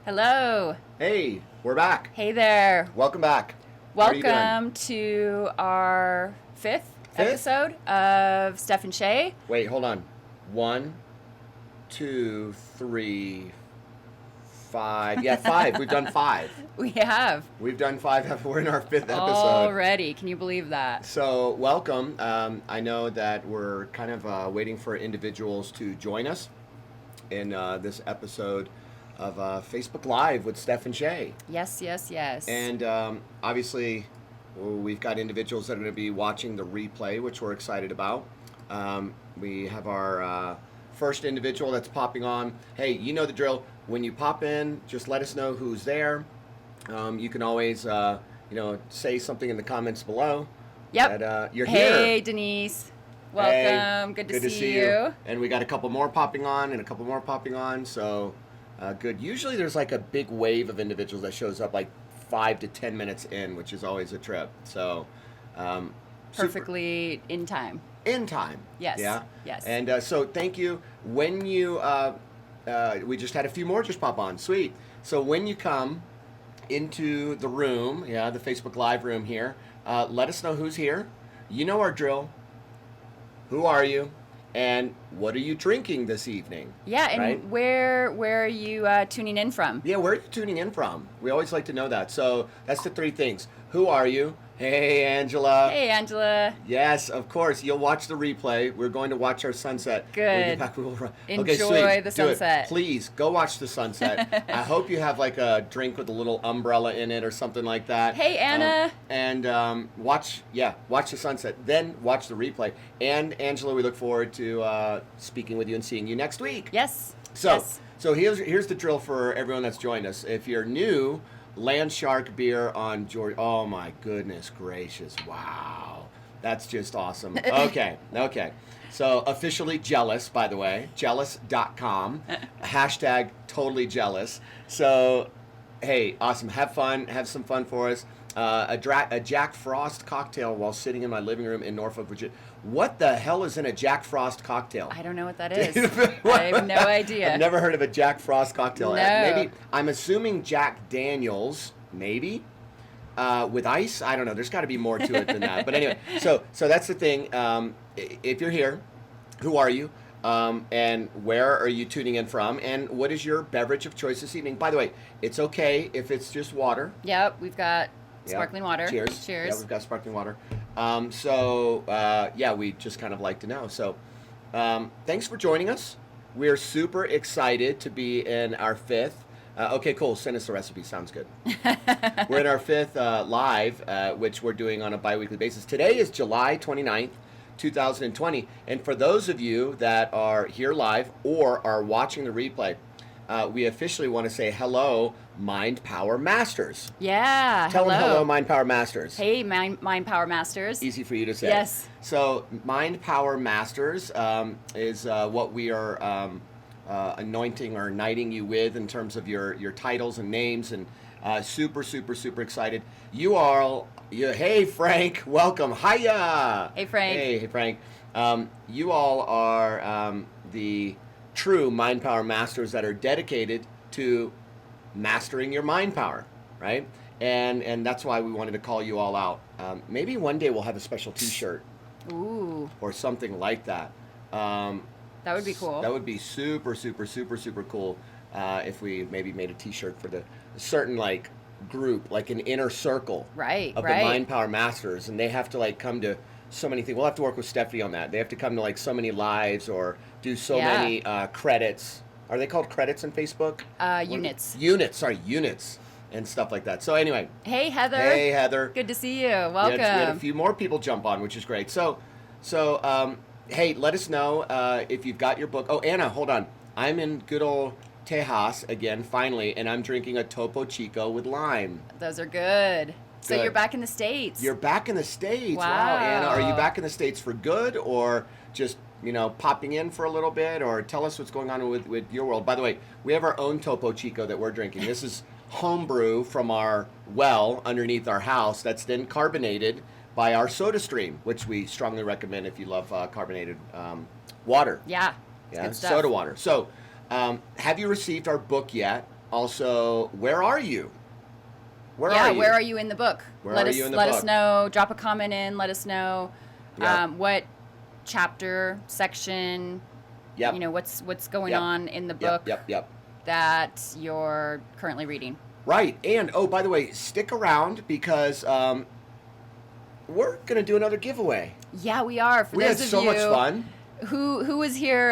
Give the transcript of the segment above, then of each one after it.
Hello. Hey, we're back. Hey there. Welcome back. How are you doing? Welcome to our fifth Fifth? episode of Stéph Shay. Wait, hold on. 1, 2, 3, 5. Yeah, 5. We've done 5. We have We've done 5. We're in our 5th episode. already. Can you believe that? So, welcome. I know that we're kind of waiting for individuals to join us in this episode of Facebook Live with Stéph Shay. Yes. And obviously, we've got individuals that are going to be watching the replay, which we're excited about. We have our first individual that's popping on. Hey, you know the drill. When you pop in, just let us know who's there. You can always, say something in the comments below. Yep. That, you're Hey, here. Denise. Welcome. Hey, good to see you. And we got a couple more popping on and a couple more popping on. So good. Usually there's like a big wave of individuals that shows up like 5 to 10 minutes in, which is always a trip. So Perfectly in time. in time. Yes. Yeah. Yes. And so thank you. When you, we just had a few more just pop on. Sweet. So when you come into the room, the Facebook Live room here, let us know who's here. You know our drill. Who are you? And what are you drinking this evening? Yeah, and right? where are you tuning in from? Yeah, where are you tuning in from? We always like to know that. So that's the 3 things. Who are you? Hey, Angela. Hey, Angela. Yes, of course. You'll watch the replay. We're going to watch our sunset. Good. When we get back, we will run. Okay, Enjoy sweet. the Do it. sunset. Please, go watch the sunset. I hope you have like a drink with a little umbrella in it or something like that. Hey, Anna. And watch the sunset. Then watch the replay. And Angela, we look forward to speaking with you and seeing you next week. Yes. So, yes. so here's the drill for everyone that's joined us. If you're new, Land Shark beer on George. Oh my goodness gracious! Wow, that's just awesome. Okay. So officially jealous, by the way, jealous.com, hashtag totally jealous. So, hey, awesome. Have fun. Have some fun for us. A Jack Frost cocktail while sitting in my living room in Norfolk, Virginia. What the hell is in a Jack Frost cocktail? I don't know what that is. I have no idea. I've never heard of a Jack Frost cocktail. No. Maybe, I'm assuming Jack Daniels, maybe, with ice. I don't know. There's got to be more to it than that. But anyway, so that's the thing. If you're here, who are you? And where are you tuning in from? And what is your beverage of choice this evening? By the way, it's okay if it's just water. Yep, we've got sparkling water. Cheers. Cheers. Yeah, we've got sparkling water. We just kind of like to know. So, thanks for joining us. We're super excited to be in our 5th. Okay, cool. Send us the recipe. Sounds good. We're in our 5th live, which we're doing on a bi-weekly basis. Today is July 29th, 2020. And for those of you that are here live or are watching the replay, we officially want to say hello, Mindpower Masters. Yeah. Tell them hello, Mindpower Masters. Hey, Mindpower Masters. Easy for you to say. Yes. So, Mindpower Masters is what we are anointing or knighting you with in terms of your titles and names, and super excited. Hey, Frank, welcome. Hiya. Hey, Frank. Hey, Frank. You all are the true Mind Power Masters that are dedicated to mastering your mind power, right? And that's why we wanted to call you all out. Maybe one day we'll have a special T-shirt. Ooh. Or something like that. That would be cool. That would be super cool if we maybe made a T-shirt for the certain like group, like an inner circle, Right. of the Mind Power Masters, and they have to like come to so many things. We'll have to work with Stephanie on that. They have to come to like so many lives or do so many credits. Are they called credits in Facebook? Units. Units and stuff like that. So anyway. Hey, Heather. Hey, Heather. Good to see you. Welcome. We had a few more people jump on, which is great. So hey, let us know if you've got your book. Oh, Anna, hold on. I'm in good old Tejas again, finally, and I'm drinking a Topo Chico with lime. Those are good. So Good. You're back in the States. You're back in the States. Wow. Anna. Are you back in the States for good or just, popping in for a little bit? Or tell us what's going on with your world. By the way, we have our own Topo Chico that we're drinking. This is homebrew from our well underneath our house that's then carbonated by our Soda Stream, which we strongly recommend if you love carbonated water. Yeah. Yeah, Good stuff. soda water. So, have you received our book yet? Also, where are you? Where are you in the book? Where let are us, you in the let book? us know. Drop a comment in. Let us know what chapter, section, Yep. what's going Yep. on in the book Yep. that you're currently reading. Right. And, oh, by the way, stick around because we're going to do another giveaway. Yeah, we are. For We those had of so you much fun. who was here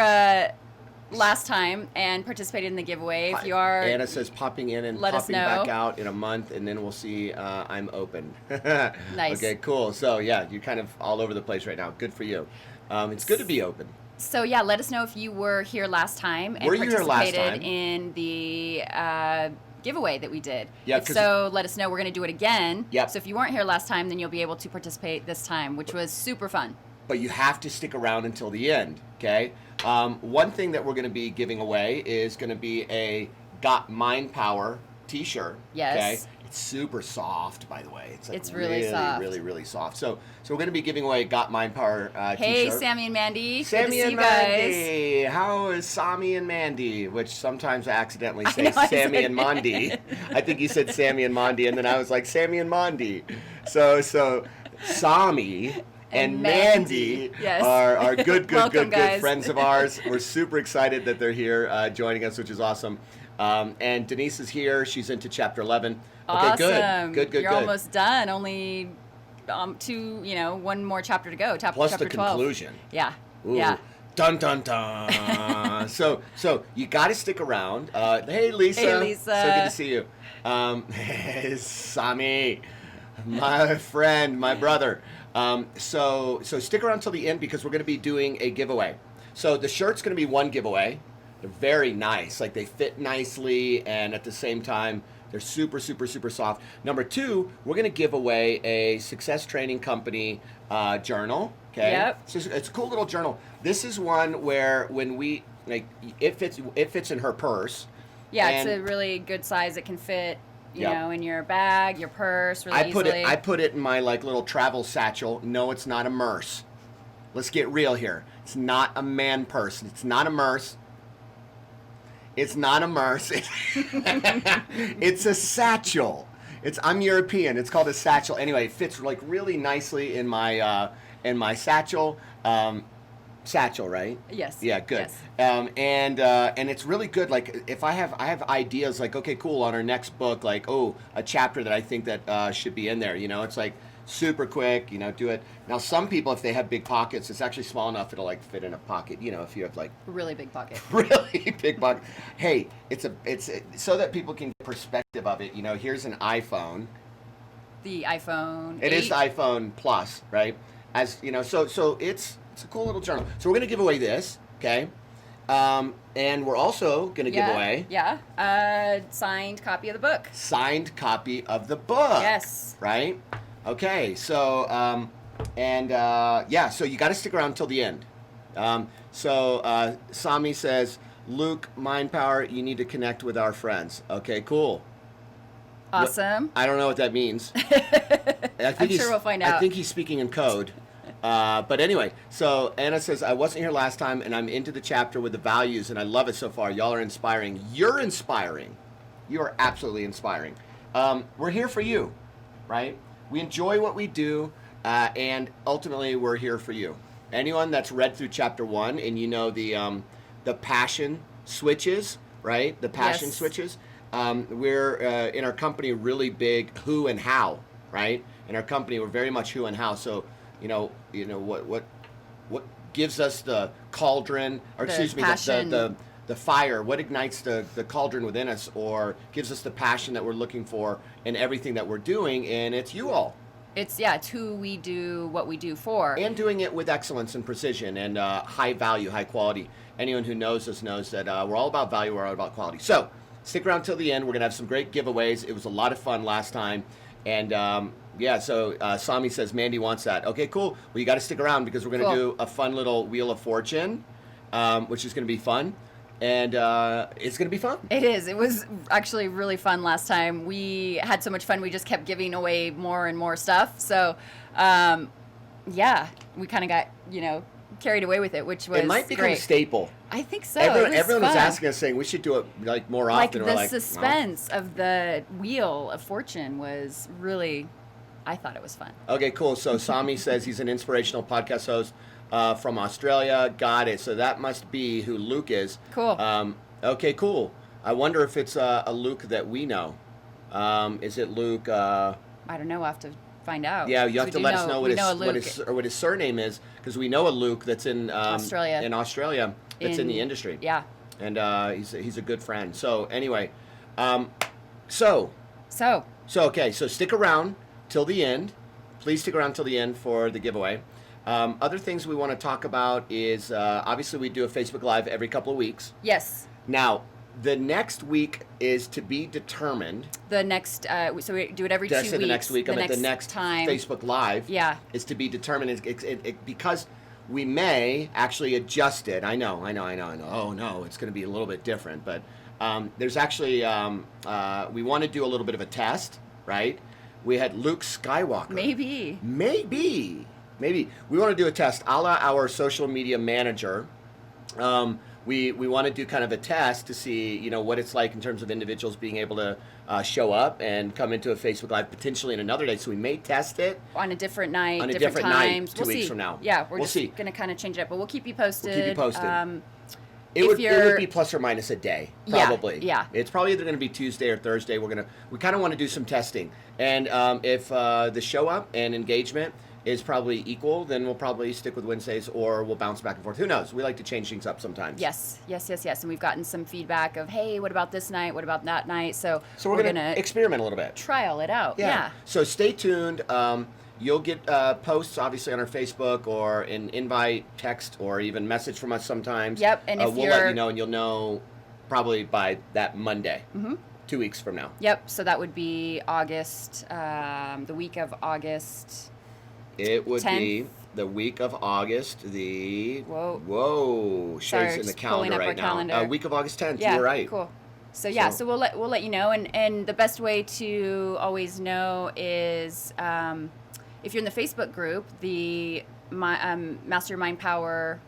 last time and participated in the giveaway, if you are... Anna says popping in and let us popping know. back out in a month, and then we'll see I'm open. Nice. Okay, cool. So, yeah, you're kind of all over the place right now. Good for you. It's good to be open. So, yeah, let us know if you were here last time and Were you here last participated time? in the giveaway that we did. Yeah, if so, let us know. We're going to do it again. Yep. So if you weren't here last time, then you'll be able to participate this time, which was super fun. But you have to stick around until the end, okay? One thing that we're going to be giving away is going to be a Got Mindpower t-shirt. Yes. Okay? It's super soft, by the way. It's really soft. Really soft. So we're going to be giving away a Got Mindpower t-shirt. Hey, Sammy and Mandy. Sammy Good to see and you guys. Mandy. How is Sammy and Mandy? Which sometimes I accidentally say know, I Sammy said- and Mandy. I think you said Sammy and Mandy, and then I was like, Sammy and Mandy. So Sammy and Mandy Yes. are good Welcome, guys. friends of ours. We're super excited that they're here joining us, which is awesome. And Denise is here. She's into chapter 11. Awesome. Okay, good. You're almost done. Only one more chapter to go. Plus chapter the 12. conclusion. Yeah. Ooh. Yeah. Dun dun dun. so you got to stick around. Hey Lisa. Hey, Lisa. So good to see you. Sami, my friend, my brother. So stick around till the end because we're going to be doing a giveaway. So the shirt's going to be one giveaway. They're very nice. Like they fit nicely, and at the same time, they're super soft. Number 2, we're going to give away a Success Training Company journal. Okay. Yep. It's a cool little journal. This is one where when we it fits in her purse. Yeah, and it's a really good size. It can fit, Yep. in your bag, your purse, really easily. I put it in my little travel satchel. No, it's not a merce. Let's get real here. It's not a man purse. It's not a merce. It's not a merce. It's a satchel. I'm European. It's called a satchel. Anyway, it fits really nicely in my satchel. Satchel, right? Yes. Yeah, good. Yes. And it's really good. Like if I have ideas like, okay, cool, on our next book, like, oh, a chapter that I think that should be in there. It's like super quick. Do it. Now some people, if they have big pockets, it's actually small enough it'll fit in a pocket. If you have Really big pocket. really big pocket. Hey, it's so that people can get perspective of it. Here's an iPhone. The iPhone 8. It is the iPhone Plus, right? So it's a cool little journal. So we're going to give away this, okay? And we're also going to give away signed copy of the book. Signed copy of the book. Yes. Right? Okay. So so you got to stick around until the end. Sami says, Luke, Mindpower, you need to connect with our friends. Okay, cool. Awesome. I don't know what that means. I'm sure we'll find out. I think he's speaking in code. But anyway, so Anna says, I wasn't here last time, and I'm into the chapter with the values, and I love it so far. Y'all are inspiring. You're inspiring. You are absolutely inspiring. We're here for you, right? We enjoy what we do, and ultimately, we're here for you. Anyone that's read through chapter 1, and the passion switches, right? The passion Yes. switches. We're in our company really big who and how, right? In our company, we're very much who and how. So, what gives us the cauldron, or The excuse me, passion. the fire? What ignites the cauldron within us, or gives us the passion that we're looking for in everything that we're doing? And it's you all. It's who we do what we do for. And doing it with excellence and precision and high value, high quality. Anyone who knows us knows that we're all about value, we're all about quality. So stick around till the end. We're going to have some great giveaways. It was a lot of fun last time. And so Sami says Mandy wants that. Okay, cool. Well, you got to stick around because we're going to do a fun little Wheel of Fortune, which is going to be fun. And it's going to be fun. It is. It was actually really fun last time. We had so much fun. We just kept giving away more and more stuff. So, we kind of got, carried away with it, which was It might become great. a staple. I think so. Everyone was fun. asking us, saying we should do it like more often. Like We're the like, suspense of the Wheel of Fortune was really, I thought it was fun. Okay, cool. So Sami says he's an inspirational podcast host from Australia. Got it. So that must be who Luke is. Cool. Okay, cool. I wonder if it's a Luke that we know. Is it Luke? I don't know. I'll have to find out. Yeah, you have to let us know what his surname is, because we know a Luke that's in Australia. In Australia, that's in the industry. Yeah. And he's a good friend. So anyway, so okay. So stick around till the end. Please stick around till the end for the giveaway. Other things we want to talk about is obviously we do a Facebook Live every couple of weeks. Yes. Now, the next week is to be determined. The next, so we do it every 2 weeks. The next week, the next time. Facebook Live is to be determined. Because we may actually adjust it. I know. Oh, no, it's going to be a little bit different. But there's actually, we want to do a little bit of a test, right? We had Luke Skywalker. Maybe. We want to do a test a la our social media manager. We want to do kind of a test to see, what it's like in terms of individuals being able to show up and come into a Facebook Live potentially in another day. So we may test it on a different night, on a different times. 2 weeks from now. Yeah, we'll just going to kind of change it up, but we'll keep you posted. It would be plus or minus a day, probably. Yeah. It's probably either going to be Tuesday or Thursday. We kind of want to do some testing, and if the show up and engagement is probably equal, then we'll probably stick with Wednesdays, or we'll bounce back and forth. Who knows? We like to change things up sometimes. Yes. And we've gotten some feedback of, hey, what about this night? What about that night? So we're going to experiment a little bit. Trial it out. Yeah. So stay tuned. You'll get posts, obviously, on our Facebook or an invite, text, or even message from us sometimes. Yep. And if we'll let you know, and you'll know probably by that Monday, 2 weeks from now. Yep. So that would be August, the week of August. It would 10th. be the week of August, Sorry, Shay's in the calendar right now. Calendar. Week of August 10th, yeah, you're right. Cool. So we'll let you know, and the best way to always know is if you're in the Facebook group, the Master Your Mindpower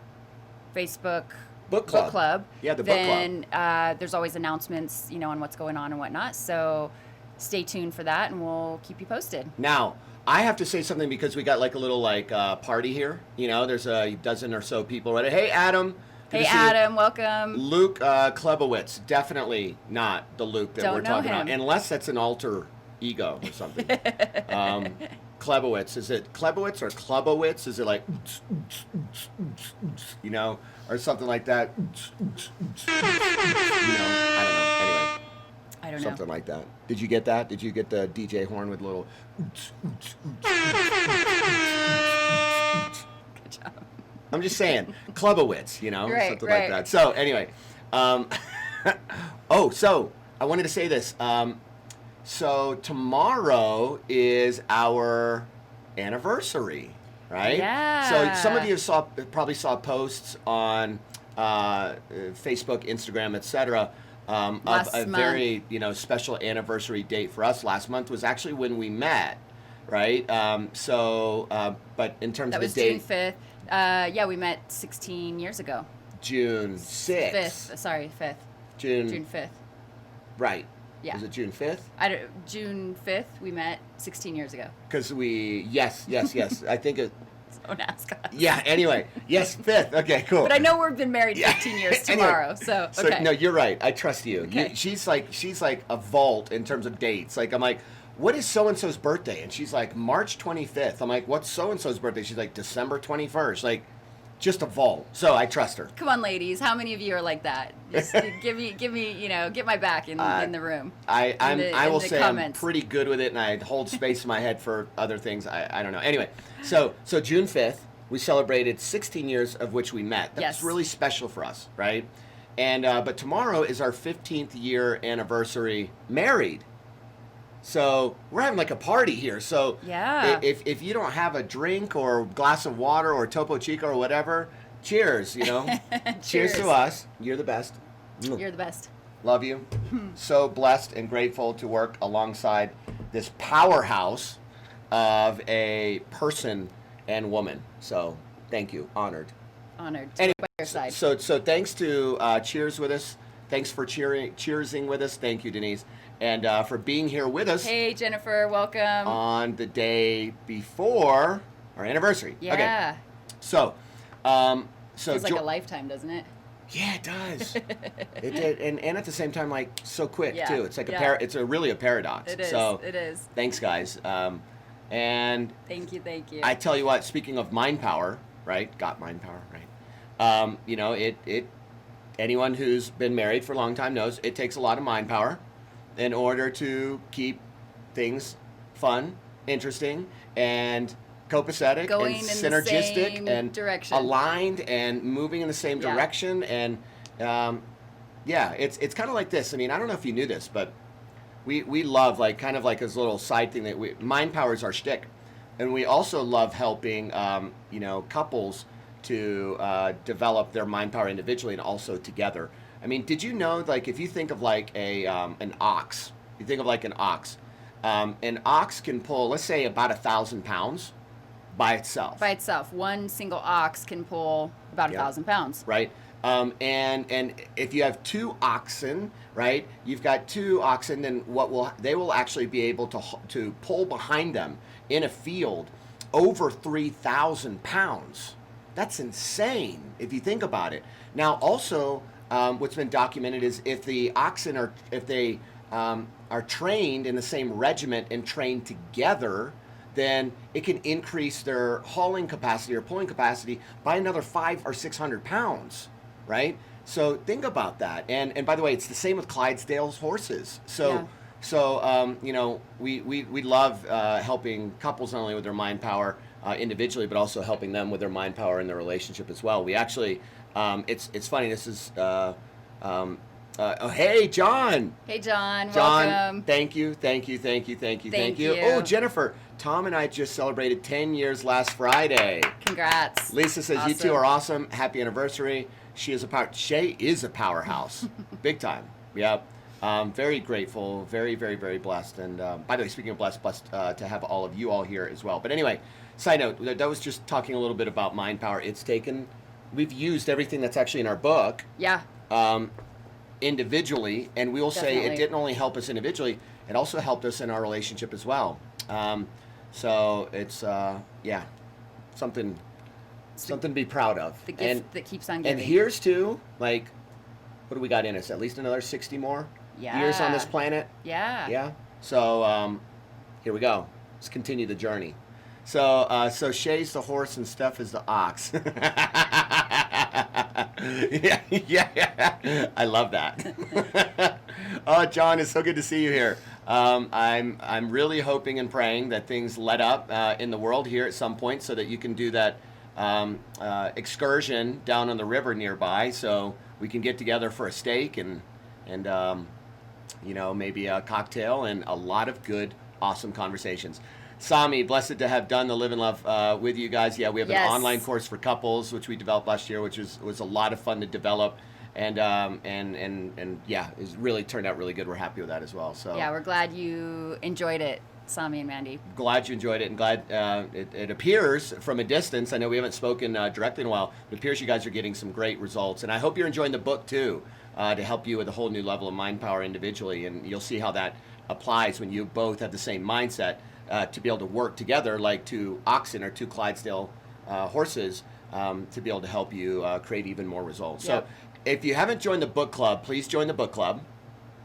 Facebook Book club. Yeah, the book club. Then there's always announcements, on what's going on and whatnot. So stay tuned for that, and we'll keep you posted. Now, I have to say something because we got like a little party here. There's a dozen or so people right. Hey, Adam. Hey, Adam. Welcome. Luke Klebowitz. Definitely not the Luke that we're talking about. Unless that's an alter ego or something. Klebowitz. Is it Klebowitz or Klebowitz? Is it like, or something like that? I don't know. Anyway. I don't know. Something like that. Did you get that? Did you get the DJ horn with little... Good job. I'm just saying, Klebowitz, Right, something like that. So anyway, so I wanted to say this. So tomorrow is our anniversary, right? Yeah. So some of you probably saw posts on Facebook, Instagram, etc. Of a very special anniversary date for us. Last month was actually when we met, right? But in terms of the date, June 5th. We met 16 years ago. June 6th. 5th. Sorry, 5th. June 5th. Right. Yeah. Was it June 5th? June 5th. We met 16 years ago. Because yes. I think it. Don't ask us. Yeah. Anyway, yes, 5th. Okay, cool. But I know we've been married 15 years tomorrow, Anyway, so okay. No, you're right. I trust you. Okay. She's like a vault in terms of dates. Like I'm like, what is so and so's birthday? And she's like March 25th. I'm like, what's so and so's birthday? She's like December 21st. Like, just a vault. So I trust her. Come on, ladies. How many of you are like that? Just give me, get my back in the room. I will say comments. I'm pretty good with it, and I hold space in my head for other things. I don't know. Anyway, so June 5th, we celebrated 16 years of which we met. That's really special for us, right? And but tomorrow is our 15th year anniversary married. So we're having like a party here. So if you don't have a drink or glass of water or Topo Chico or whatever, cheers, Cheers to us. You're the best. You're the best. Love you. So blessed and grateful to work alongside this powerhouse of a person and woman. So thank you. Honored. Honored to Anyway, be by your side. so thanks to Cheers with us. Thanks for cheersing with us. Thank you, Denise, and for being here with us. Hey, Jennifer, welcome. On the day before our anniversary. Yeah. Okay. So Feels like a lifetime, doesn't it? Yeah, it does. It did, and at the same time, like so quick too. It's like it's really a paradox. It is. So it is. Thanks, guys. And thank you. I tell you what. Speaking of mind power, right? Got mind power, right? You know, it. Anyone who's been married for a long time knows it takes a lot of mind power in order to keep things fun, interesting, and copacetic going and in synergistic the same and direction. aligned and moving in the same direction. And it's kind of like this. I mean, I don't know if you knew this, but we love, like, kind of like this little side thing that mind power is our shtick, and we also love helping couples to develop their mind power individually and also together. I mean, did you know, like, if you think of like an ox, an ox can pull, let's say, about 1,000 pounds by itself. By itself, one single ox can pull about 1,000 pounds. Right. And if you have two oxen, right, you've got two oxen, then they will actually be able to pull behind them in a field over 3,000 pounds. That's insane if you think about it. Now, also, what's been documented is if the oxen are trained in the same regiment and trained together, then it can increase their hauling capacity or pulling capacity by another 500 or 600 pounds, right? So think about that. And by the way, it's the same with Clydesdale's horses. So we love helping couples not only with their mind power individually, but also helping them with their mind power in their relationship as well. We actually, it's funny. This is. Hey, John. Hey, John. John, welcome. Thank you. Thank you. Oh, Jennifer, Tom and I just celebrated 10 years last Friday. Congrats. Lisa says, awesome. You two are awesome. Happy anniversary. Shay is a powerhouse. Big time. Yep. Very grateful. Very, very, very blessed. And by the way, speaking of blessed to have all of you all here as well. But anyway, side note, that was just talking a little bit about mind power. We've used everything that's actually in our book. Yeah. Individually, and we will say it didn't only help us individually, it also helped us in our relationship as well. So it's something to be proud of. The gift that keeps on giving. And here's to, like, what do we got in us? At least another 60 more years on this planet. Yeah. So here we go. Let's continue the journey. So Shay's the horse and Steph is the ox. Yeah. I love that. Oh, John, it's so good to see you here. I'm really hoping and praying that things let up in the world here at some point, so that you can do that excursion down on the river nearby, so we can get together for a steak and maybe a cocktail and a lot of good, awesome conversations. Sami, blessed to have done the Live and Love with you guys. Yeah, we have an online course for couples, which we developed last year, which was a lot of fun to develop, and it's really turned out really good. We're happy with that as well. So yeah, we're glad you enjoyed it, Sami and Mandy. Glad you enjoyed it, and glad it appears from a distance. I know we haven't spoken directly in a while, but it appears you guys are getting some great results, and I hope you're enjoying the book too, to help you with a whole new level of mind power individually, and you'll see how that applies when you both have the same mindset. To be able to work together like two oxen or two Clydesdale horses, to be able to help you create even more results. Yep. So if you haven't joined the book club, please join the book club.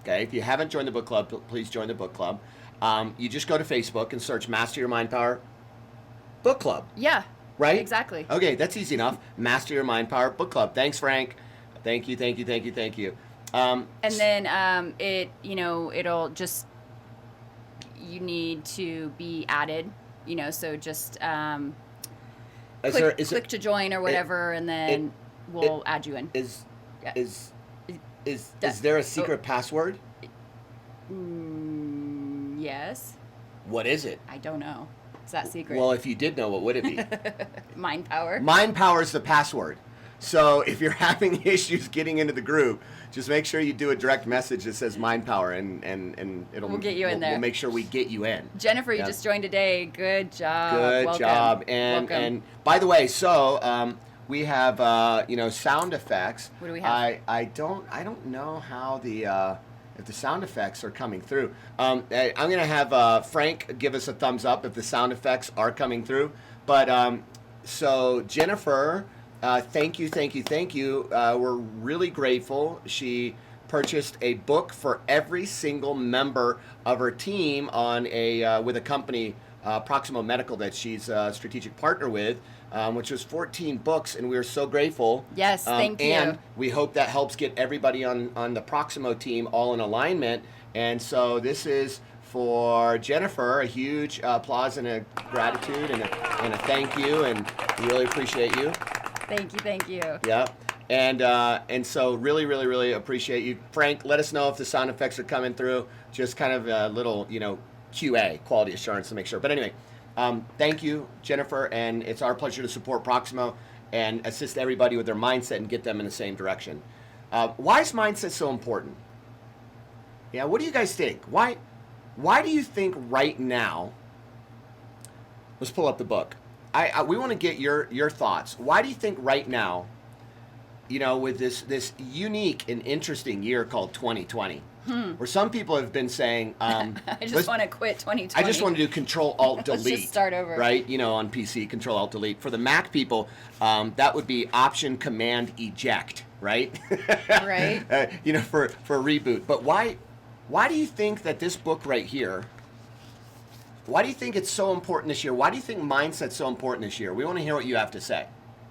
Okay, if you haven't joined the book club, please join the book club. You just go to Facebook and search Master Your Mind Power Book Club. Yeah. Right? Exactly. Okay, that's easy enough. Master Your Mind Power Book Club. Thanks, Frank. Thank you. And then it'll just... You need to be added, so just click to join or whatever, and then we'll add you in. Is there a secret password? Yes. What is it? I don't know. It's that secret. Well, if you did know, what would it be? Mind power. Mind power is the password. So if you're having issues getting into the group, just make sure you do a direct message that says Mind Power, and we'll get you in there. We'll make sure we get you in. Jennifer, you just joined today. Good job. Good job. And by the way, so we have sound effects. What do we have? I don't know how the if the sound effects are coming through. I'm gonna have Frank give us a thumbs up if the sound effects are coming through. But so Jennifer, thank you. We're really grateful. She purchased a book for every single member of her team on with a company, Proximo Medical, that she's a strategic partner with, which was 14 books, and we are so grateful. Yes, thank you. And we hope that helps get everybody on the Proximo team all in alignment. And so this is for Jennifer, a huge applause and a gratitude and a thank you, and we really appreciate you. Thank you. Yeah. And so really appreciate you. Frank, let us know if the sound effects are coming through. Just kind of a little, QA, quality assurance, to make sure. But anyway, thank you, Jennifer, and it's our pleasure to support Proximo and assist everybody with their mindset and get them in the same direction. Why is mindset so important? Yeah, what do you guys think? Why do you think right now? Let's pull up the book. We want to get your thoughts. Why do you think right now, with this unique and interesting year called 2020, where some people have been saying, I just want to quit 2020. I just want to do Control-Alt-Delete. Let's just start over. Right? On PC, Control-Alt-Delete. For the Mac people, that would be Option-Command-Eject, right? Right. For a reboot. But why do you think that this book right here, why do you think it's so important this year? Why do you think mindset's so important this year? We want to hear what you have to say,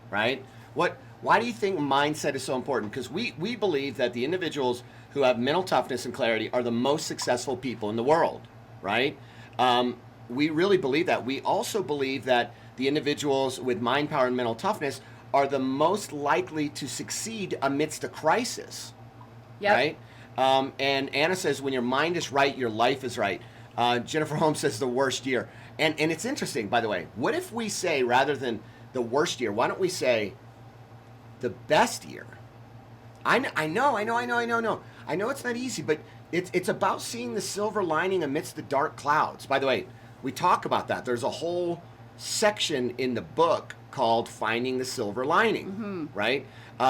right? Why do you think mindset is so important? Because we believe that the individuals who have mental toughness and clarity are the most successful people in the world, right? We really believe that. We also believe that the individuals with mind power and mental toughness are the most likely to succeed amidst a crisis, right? And Anna says, when your mind is right, your life is right. Jennifer Holmes says the worst year. And it's interesting, by the way. What if we say, rather than the worst year, why don't we say the best year? I know it's not easy, but it's about seeing the silver lining amidst the dark clouds. By the way, we talk about that. There's a whole section in the book called Finding the Silver Lining, right?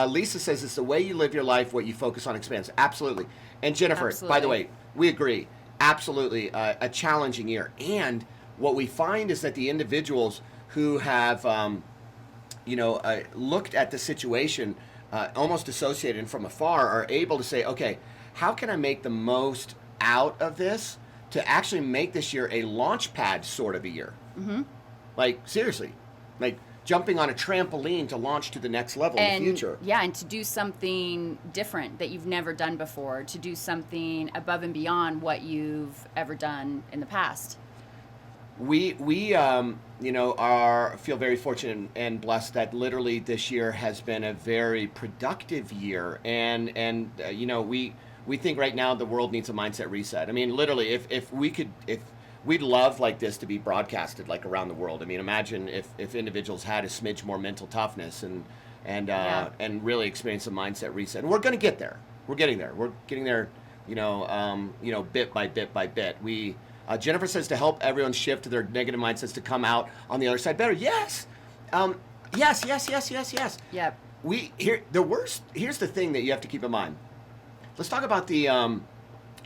Lisa says it's the way you live your life, what you focus on expands. Absolutely. And Jennifer, by the way, we agree. Absolutely. A challenging year. And what we find is that the individuals who have, looked at the situation almost associated and from afar are able to say, okay, how can I make the most out of this to actually make this year a launch pad sort of a year? Mm-hmm. Like, seriously. Like, jumping on a trampoline to launch to the next level in the future. Yeah, and to do something different that you've never done before, to do something above and beyond what you've ever done in the past. We feel very fortunate and blessed that literally this year has been a very productive year, and we think right now the world needs a mindset reset. I mean, literally, if we'd love like this to be broadcasted like around the world. I mean, imagine if individuals had a smidge more mental toughness and really experience a mindset reset. And we're going to get there. We're getting there. We're getting there. Bit by bit by bit. Jennifer says to help everyone shift to their negative mindsets to come out on the other side better. Yes. Yes. Yep. Here's the thing that you have to keep in mind. Let's talk about the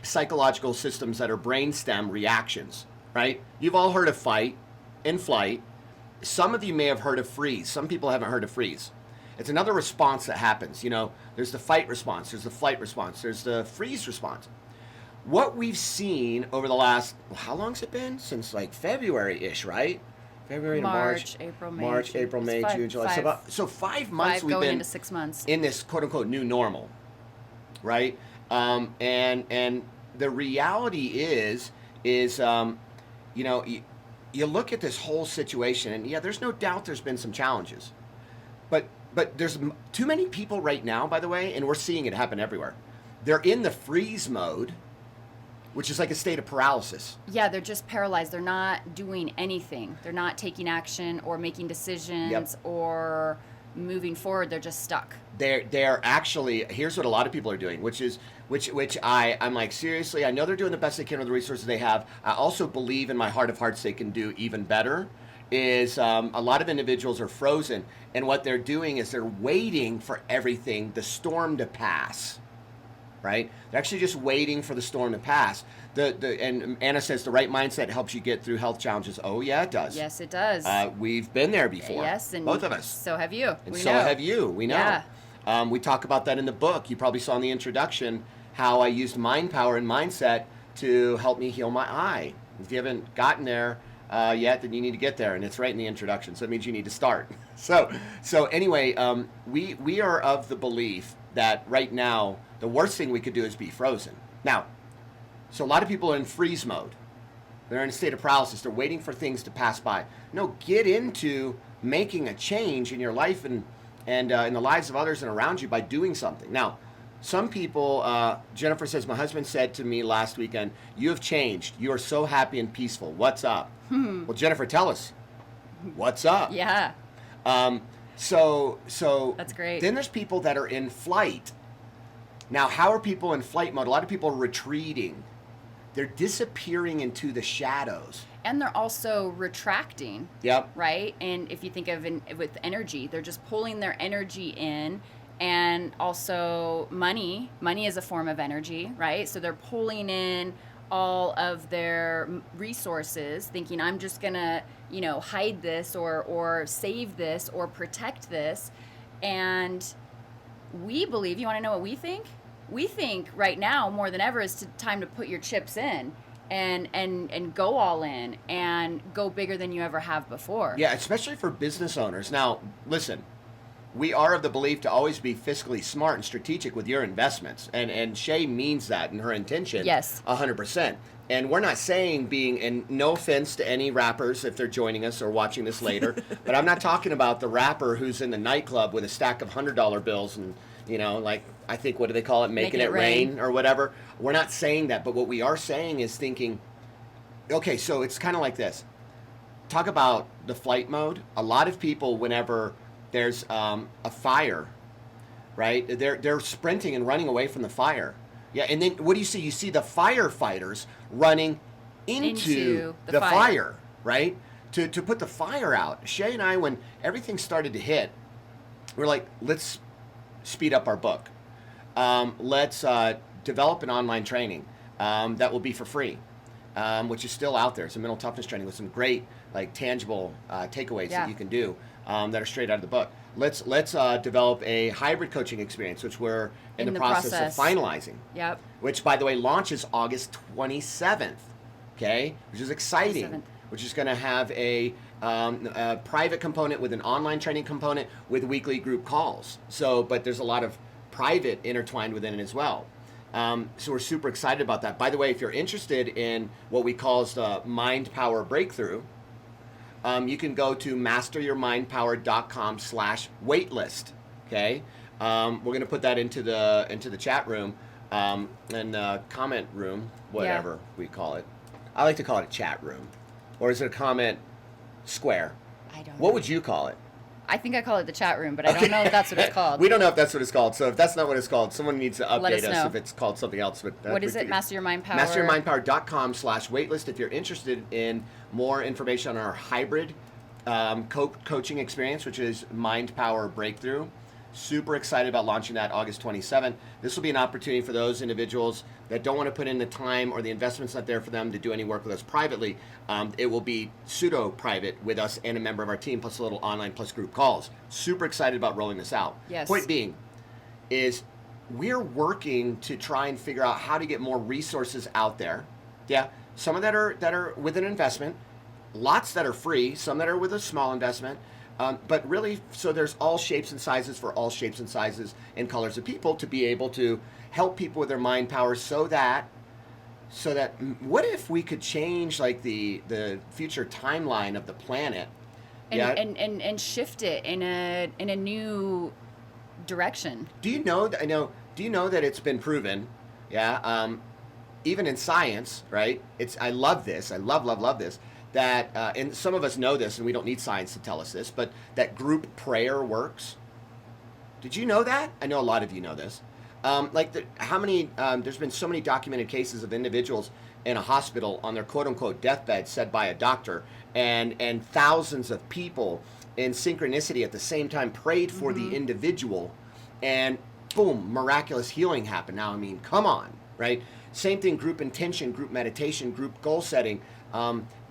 psychological systems that are brainstem reactions, right? You've all heard of fight and flight. Some of you may have heard of freeze. Some people haven't heard of freeze. It's another response that happens. There's the fight response, there's the flight response, there's the freeze response. What we've seen over the last, how long has it been? Since like February-ish, right? February to March. April, May, June, July. So 5 months we've going been into 6 months in this quote-unquote new normal, right? And the reality is you look at this whole situation, and yeah, there's no doubt there's been some challenges, but there's too many people right now, by the way, and we're seeing it happen everywhere. They're in the freeze mode, which is like a state of paralysis. Yeah, they're just paralyzed. They're not doing anything. They're not taking action or making decisions or moving forward. They're just stuck. They're actually, here's what a lot of people are doing, which I'm like, seriously, I know they're doing the best they can with the resources they have. I also believe in my heart of hearts they can do even better. is a lot of individuals are frozen, and what they're doing is they're waiting for everything, the storm to pass, right? They're actually just waiting for the storm to pass. And Anna says the right mindset helps you get through health challenges. Oh yeah, it does. Yes, it does. We've been there before. Yes, and both of us. So have you. And we so know. have you. We know. Yeah. We talk about that in the book. You probably saw in the introduction how I used mind power and mindset to help me heal my eye. If you haven't gotten there yet, then you need to get there, and it's right in the introduction. So it means you need to start. So anyway, we are of the belief that right now the worst thing we could do is be frozen. Now, so a lot of people are in freeze mode. They're in a state of paralysis. They're waiting for things to pass by. No, get into making a change in your life and in the lives of others and around you by doing something. Now, some people, Jennifer says, my husband said to me last weekend, you have changed. You are so happy and peaceful. What's up? Well, Jennifer, tell us. What's up? Yeah. So That's great. Then there's people that are in flight. Now, how are people in flight mode? A lot of people are retreating. They're disappearing into the shadows. And they're also retracting. Yep. Right? And if you think of with energy, they're just pulling their energy in. And also money is a form of energy, right? So they're pulling in all of their resources, thinking I'm just gonna, hide this or save this or protect this. And we believe, you want to know what we think? We think right now more than ever is time to put your chips in and go all in and go bigger than you ever have before. Yeah, especially for business owners. Now, listen. We are of the belief to always be fiscally smart and strategic with your investments. And Shay means that in her intention. Yes. 100%. And we're not saying and no offense to any rappers if they're joining us or watching this later, but I'm not talking about the rapper who's in the nightclub with a stack of $100 bills and, I think, what do they call it? Making it rain or whatever. We're not saying that, but what we are saying is thinking, okay, so it's kind of like this. Talk about the flight mode. A lot of people, whenever there's a fire, right? They're sprinting and running away from the fire. Yeah, and then what do you see? You see the firefighters running into the fire, right? To put the fire out. Shay and I, when everything started to hit, we're like, let's speed up our book. Let's develop an online training that will be for free, which is still out there. It's a mental toughness training with some great, tangible takeaways that you can do. That are straight out of the book. Let's develop a hybrid coaching experience, which we're in the process of finalizing. Yep. Which, by the way, launches August 27th. Okay, which is exciting. 27th. Which is going to have a private component with an online training component with weekly group calls. So, but there's a lot of private intertwined within it as well. So we're super excited about that. By the way, if you're interested in what we call the Mind Power Breakthrough, you can go to masteryourmindpower.com/waitlist. Okay, we're going to put that into the chat room and comment room, whatever we call it. I like to call it a chat room, or is it a comment square? I don't know. What would you call it? I think I call it the chat room, but I don't know if that's what it's called. We don't know if that's what it's called. So if that's not what it's called, someone needs to Let update us us know. if it's called something else. But What is it? Master Your Mind Power? masteryourmindpower.com/waitlist if you're interested in more information on our hybrid coaching experience, which is Mind Power Breakthrough. Super excited about launching that August 27th. This will be an opportunity for those individuals that don't want to put in the time or the investment's not there for them to do any work with us privately. It will be pseudo-private with us and a member of our team, plus a little online, plus group calls. Super excited about rolling this out. Yes. Point being is we're working to try and figure out how to get more resources out there. Yeah, some of that are with an investment, lots that are free, some that are with a small investment. But really, so there's all shapes and sizes for all shapes and sizes and colors of people to be able to help people with their mind power so that what if we could change the future timeline of the planet and shift it in a new direction. Do you know that it's been proven, even in science, right? I love this. I love this. That, and some of us know this, and we don't need science to tell us this, but that group prayer works. Did you know that? I know a lot of you know this. How many? There's been so many documented cases of individuals in a hospital on their quote unquote deathbed, said by a doctor, and thousands of people in synchronicity at the same time prayed for the individual, and boom, miraculous healing happened. Now, I mean, come on, right? Same thing, group intention, group meditation, group goal setting,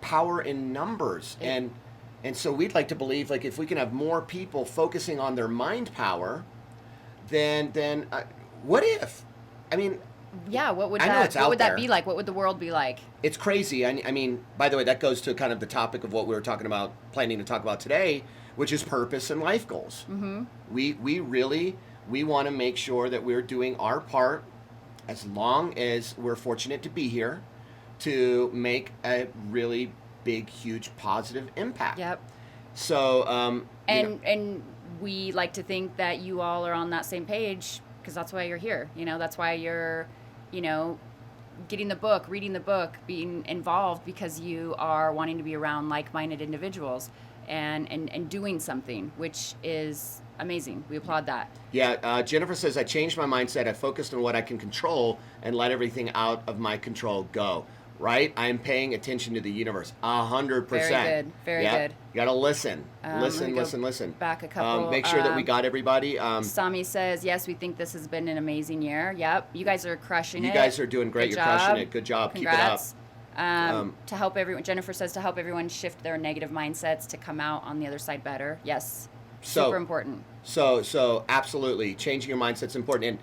power in numbers. And so we'd like to believe, like, if we can have more people focusing on their mind power, then what if? I mean, yeah, what would I know that it's what out would there. that be like? What would the world be like? It's crazy. I mean, by the way, that goes to kind of the topic of what we were talking about, planning to talk about today, which is purpose and life goals. Mm-hmm. We want to make sure that we're doing our part, as long as we're fortunate to be here, to make a really big, huge, positive impact. Yep. So, and we like to think that you all are on that same page, because that's why you're here. That's why you're, getting the book, reading the book, being involved, because you are wanting to be around like-minded individuals and doing something, which is amazing. We applaud that. Yeah, Jennifer says, I changed my mindset. I focused on what I can control and let everything out of my control go. Right? I am paying attention to the universe. 100%. Very good. Very good. You got to listen. Listen. Back a couple. Make sure that we got everybody. Sami says, yes, we think this has been an amazing year. Yep. You guys are crushing it. You guys are doing great. Good You're job. crushing it. Good job. Congrats. Keep it up. To help everyone, Jennifer says, to help everyone shift their negative mindsets to come out on the other side better. Yes. Super important. So absolutely. Changing your mindset's important. And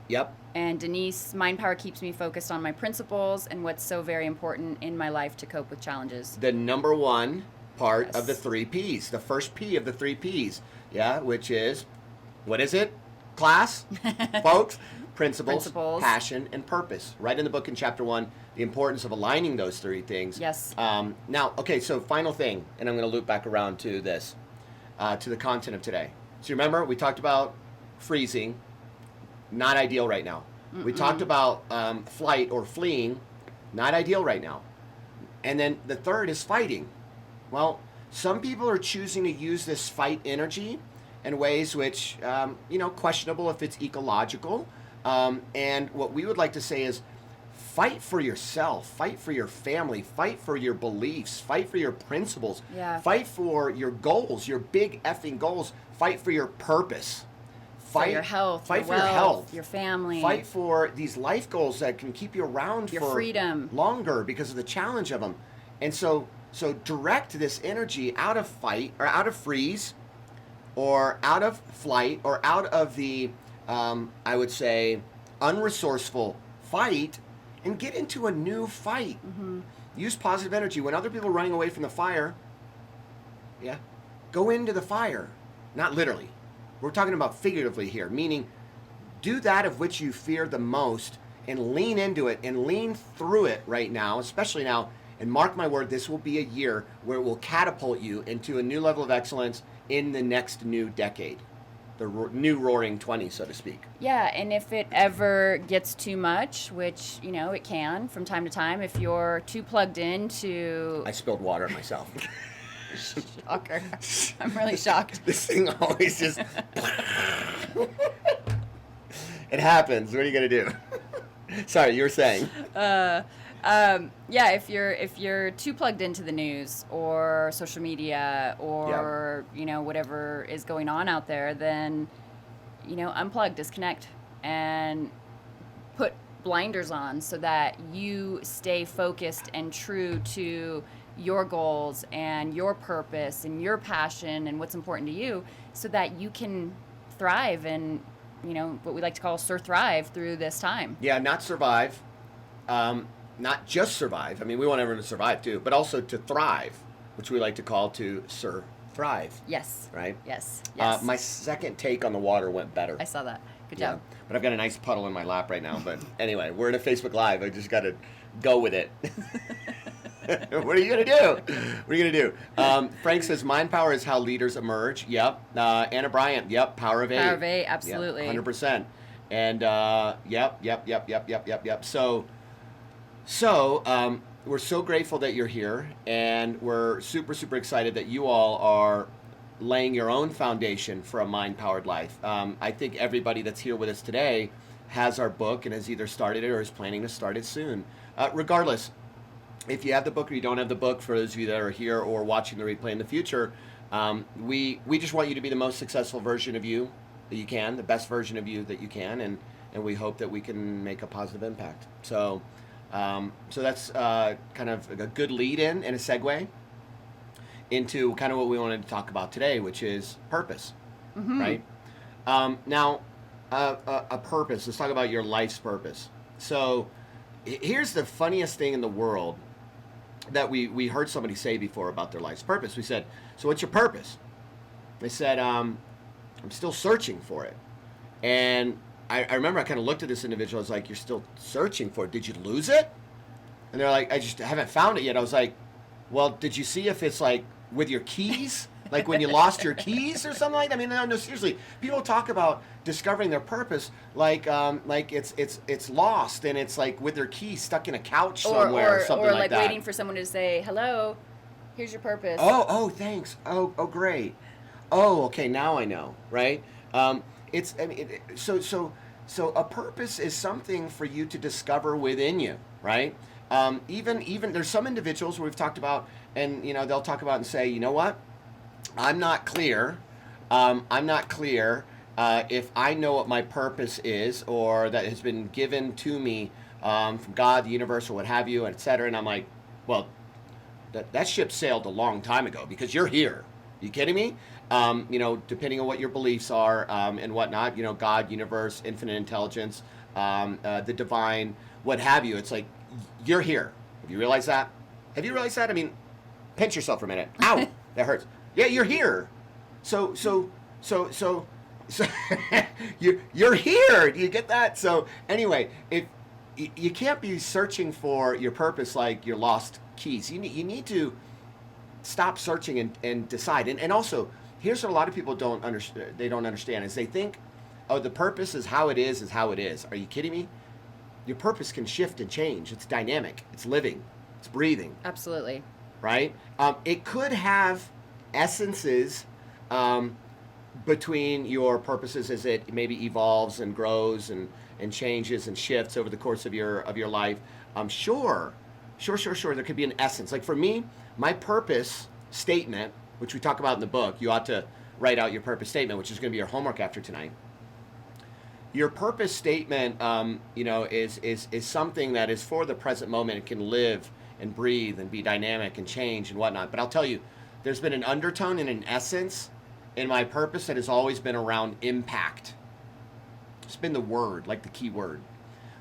yep. And Denise, mind power keeps me focused on my principles and what's so very important in my life to cope with challenges. The number one part of the 3 Ps, the first P of the 3 Ps, which is, what is it, class, folks? Principles, passion, and purpose. Right in the book in chapter 1, the importance of aligning those 3 things. Yes. Now, okay, so final thing, and I'm going to loop back around to this, to the content of today. So remember, we talked about freezing. Not ideal right now. Mm-mm. We talked about flight or fleeing. Not ideal right now. And then the third is fighting. Well, some people are choosing to use this fight energy in ways which, questionable if it's ecological. And what we would like to say is fight for yourself, fight for your family, fight for your beliefs, fight for your principles, fight for your goals, your big effing goals, fight for your purpose. For your health, fight your for wealth, your health, your family. Fight for these life goals that can keep you around your for freedom longer because of the challenge of them. And so direct this energy out of fight or out of freeze or out of flight or out of the, I would say, unresourceful fight and get into a new fight. Mm-hmm. Use positive energy. When other people are running away from the fire, go into the fire. Not literally. We're talking about figuratively here, meaning do that of which you fear the most and lean into it and lean through it right now, especially now. And mark my word, this will be a year where it will catapult you into a new level of excellence in the next new decade, the new roaring 20s, so to speak. Yeah, and if it ever gets too much, which, it can from time to time, if you're too plugged into... I spilled water on myself. Shocker. I'm really shocked. This thing always just... It happens. What are you going to do? Sorry, you were saying. If you're too plugged into the news or social media or, whatever is going on out there, then, unplug, disconnect, and put blinders on so that you stay focused and true to your goals and your purpose and your passion and what's important to you so that you can thrive and, what we like to call thrive through this time. Yeah, not survive. Not just survive. I mean, we want everyone to survive too, but also to thrive, which we like to call to thrive. Yes. Right? Yes. My second take on the water went better. I saw that. Good job. But I've got a nice puddle in my lap right now. But anyway, we're in a Facebook Live. I just got to go with it. What are you going to do? Frank says, mind power is how leaders emerge. Yep. Anna Bryant. Yep. Power of 8. Power of 8, absolutely. Yep, 100%. And yep. So we're so grateful that you're here, and we're super, super excited that you all are laying your own foundation for a mind-powered life. I think everybody that's here with us today has our book and has either started it or is planning to start it soon. Regardless, if you have the book or you don't have the book, for those of you that are here or watching the replay in the future, we just want you to be the most successful version of you that you can, the best version of you that you can, and we hope that we can make a positive impact. So that's kind of a good lead-in and a segue into kind of what we wanted to talk about today, which is purpose, right? Now, a purpose. Let's talk about your life's purpose. So here's the funniest thing in the world that we heard somebody say before about their life's purpose. We said, so what's your purpose? They said, I'm still searching for it. And I remember I kind of looked at this individual. I was like, you're still searching for it. Did you lose it? And they're like, I just haven't found it yet. I was like, well, did you see if it's like with your keys? Like when you lost your keys or something like that? I mean, no, seriously. People talk about discovering their purpose like it's lost and it's like with their keys stuck in a couch somewhere or something like that. Or like waiting for someone to say, hello, here's your purpose. Oh, thanks. Oh, great. Oh, okay, now I know, right? So a purpose is something for you to discover within you, right? Even there's some individuals we've talked about, and they'll talk about and say, you know what? I'm not clear. If I know what my purpose is, or that has been given to me from God, the universe, or what have you, et cetera. And I'm like, well, that ship sailed a long time ago because you're here. You kidding me? Depending on what your beliefs are and whatnot, God, universe, infinite intelligence, the divine, what have you. It's like, you're here. Have you realized that? I mean, pinch yourself for a minute. Ow, that hurts. Yeah, you're here. So you're here. Do you get that? So anyway, if you can't be searching for your purpose like your lost keys. You need to stop searching and decide. And also, here's what a lot of people don't understand is they think, oh, the purpose is how it is how it is. Are you kidding me? Your purpose can shift and change. It's dynamic. It's living. It's breathing. Absolutely. Right? It could have essences between your purposes as it maybe evolves and grows and changes and shifts over the course of your life. Sure. There could be an essence. Like for me, my purpose statement, which we talk about in the book, you ought to write out your purpose statement, which is going to be your homework after tonight. Your purpose statement, is something that is for the present moment. It can live and breathe and be dynamic and change and whatnot. But I'll tell you, there's been an undertone and an essence in my purpose that has always been around impact. It's been the word, like the key word.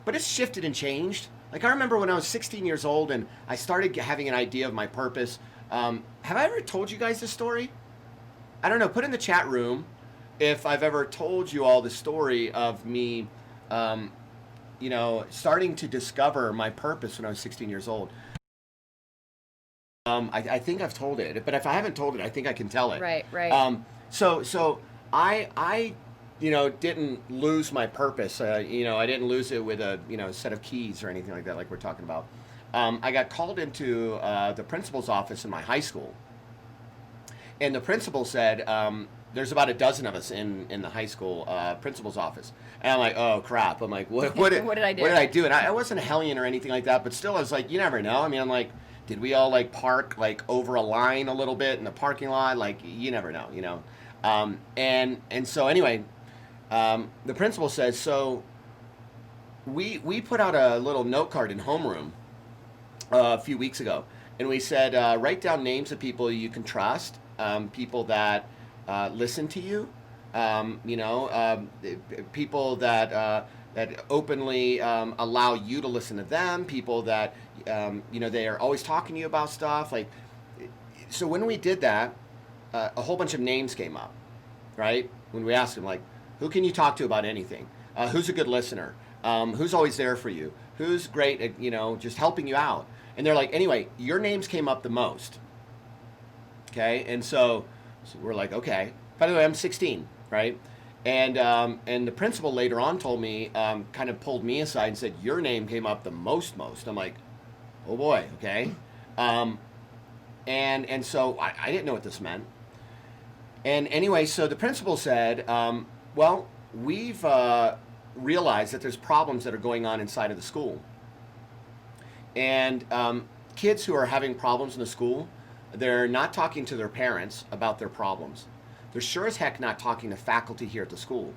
But it's shifted and changed. Like I remember when I was 16 years old and I started having an idea of my purpose. Have I ever told you guys this story? I don't know. Put in the chat room if I've ever told you all the story of me, starting to discover my purpose when I was 16 years old. I think I've told it, but if I haven't told it, I think I can tell it. Right. So I didn't lose my purpose. I didn't lose it with a set of keys or anything like that, like we're talking about. I got called into the principal's office in my high school, and the principal said, "There's about a dozen of us in the high school principal's office." And I'm like, "Oh crap!" I'm like, "What did I do?" What did I do? And I wasn't a hellion or anything like that, but still, I was like, you never know. I mean, I'm like, did we all like park like over a line a little bit in the parking lot? Like, you never know, And so anyway, the principal says, so we put out a little note card in homeroom a few weeks ago, and we said, write down names of people you can trust, people that listen to you, people that openly allow you to listen to them, people that they are always talking to you about stuff. Like, so when we did that, a whole bunch of names came up, right? When we asked them, like, who can you talk to about anything? Who's a good listener? Who's always there for you? Who's great at just helping you out? And they're like, anyway, your names came up the most. Okay, and so we're like, okay. By the way, I'm 16, right? And the principal later on told me, kind of pulled me aside and said, your name came up the most. I'm like, oh boy, okay. And so I didn't know what this meant. And anyway, so the principal said, well, we've realize that there's problems that are going on inside of the school. And kids who are having problems in the school, they're not talking to their parents about their problems. They're sure as heck not talking to faculty here at the school.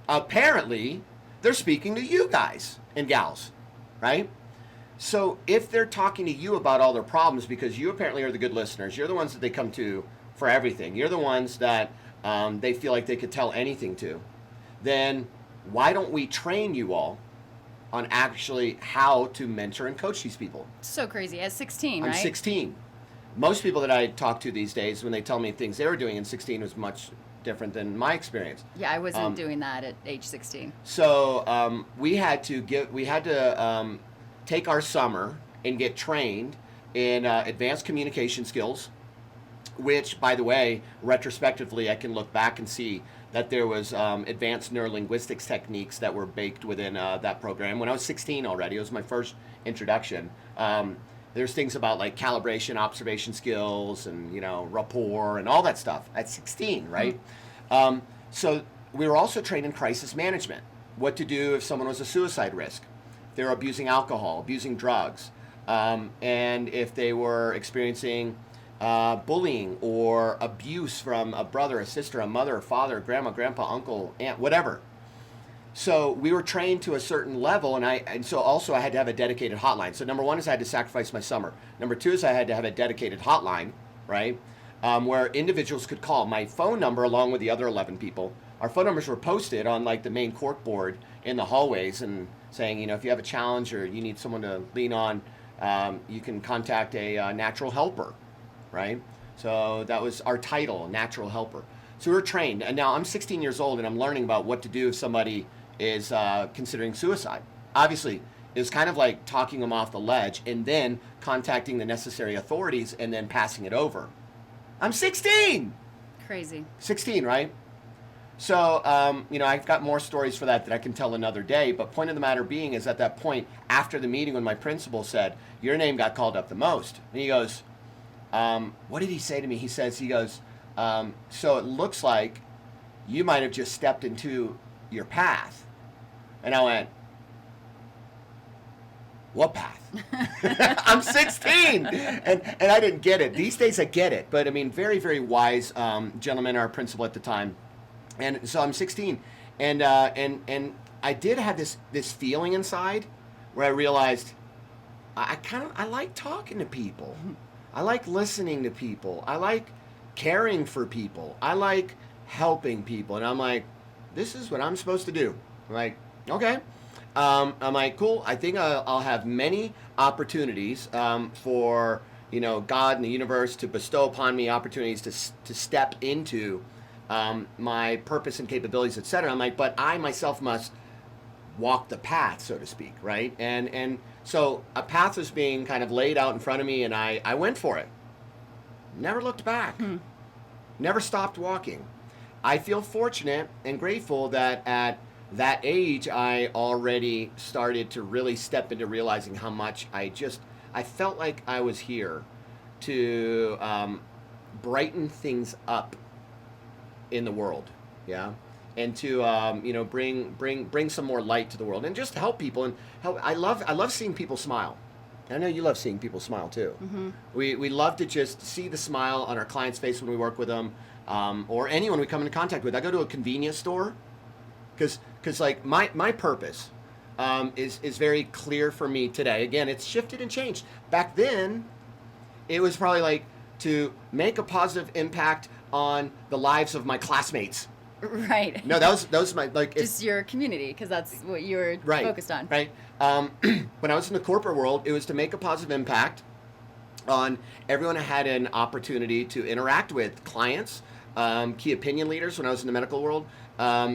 Apparently, they're speaking to you guys and gals, right? So if they're talking to you about all their problems, because you apparently are the good listeners, you're the ones that they come to for everything, you're the ones that they feel like they could tell anything to, then why don't we train you all on actually how to mentor and coach these people? So crazy. At 16, right? I'm 16. Most people that I talk to these days, when they tell me things they were doing in 16, was much different than my experience. Yeah, I wasn't doing that at age 16. So we had to take our summer and get trained in advanced communication skills, which, by the way, retrospectively, I can look back and see that there was advanced neurolinguistics techniques that were baked within that program. When I was 16 already, it was my first introduction. There's things about like calibration, observation skills, and rapport and all that stuff at 16, right? So we were also trained in crisis management. What to do if someone was a suicide risk, if they were abusing alcohol, abusing drugs, and if they were experiencing bullying or abuse from a brother, a sister, a mother, a father, grandma, grandpa, uncle, aunt, whatever. So we were trained to a certain level, and so also I had to have a dedicated hotline. So number one is I had to sacrifice my summer. Number two is I had to have a dedicated hotline, right, where individuals could call. My phone number, along with the other 11 people, our phone numbers were posted on like the main cork board in the hallways, and saying, if you have a challenge or you need someone to lean on, you can contact a natural helper, right? So that was our title, natural helper. So we were trained, and now I'm 16 years old, and I'm learning about what to do if somebody is considering suicide. Obviously, it was kind of like talking them off the ledge and then contacting the necessary authorities and then passing it over. I'm 16! Crazy. 16, right? So, I've got more stories for that I can tell another day, but point of the matter being is at that point, after the meeting when my principal said, your name got called up the most, and he goes, what did he say to me? He goes, so it looks like you might have just stepped into your path. And I went, what path? I'm 16, and I didn't get it. These days I get it, but I mean, very, very wise gentleman, our principal at the time. And so I'm 16, and I did have this feeling inside where I realized I like talking to people. I like listening to people. I like caring for people. I like helping people. And I'm like, this is what I'm supposed to do. I'm like, okay. I'm like, cool. I think I'll have many opportunities for God and the universe to bestow upon me opportunities to step into my purpose and capabilities, etc. I'm like, but I myself must walk the path, so to speak, right? And so a path was being kind of laid out in front of me, and I went for it. Never looked back. Never stopped walking. I feel fortunate and grateful that at that age I already started to really step into realizing how much I felt like I was here to brighten things up in the world, yeah, and to bring some more light to the world and just help people and help. I love seeing people smile. I know you love seeing people smile too. Mm-hmm. We love to just see the smile on our client's face when we work with them, or anyone we come into contact with. I go to a convenience store because like my purpose is very clear for me today. Again, it's shifted and changed. Back then, it was probably like to make a positive impact on the lives of my classmates. Right. No, that was my just your community, because that's what you were focused on. Right. When I was in the corporate world, it was to make a positive impact on everyone who had an opportunity to interact with clients, key opinion leaders. When I was in the medical world,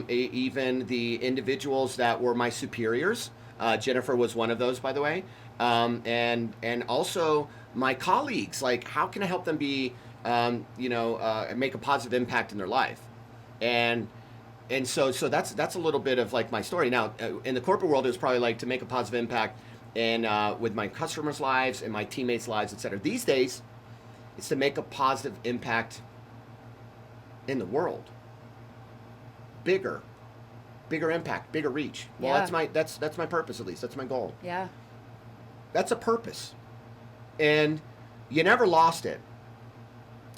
even the individuals that were my superiors. Jennifer was one of those, by the way, and also my colleagues. Like, how can I help them be make a positive impact in their life, and so that's a little bit of like my story. Now, in the corporate world, it was probably like to make a positive impact with my customers' lives and my teammates' lives, etc. These days, it's to make a positive impact in the world, bigger, bigger impact, bigger reach. Well, that's my purpose, at least. That's my goal. Yeah. That's a purpose. And you never lost it.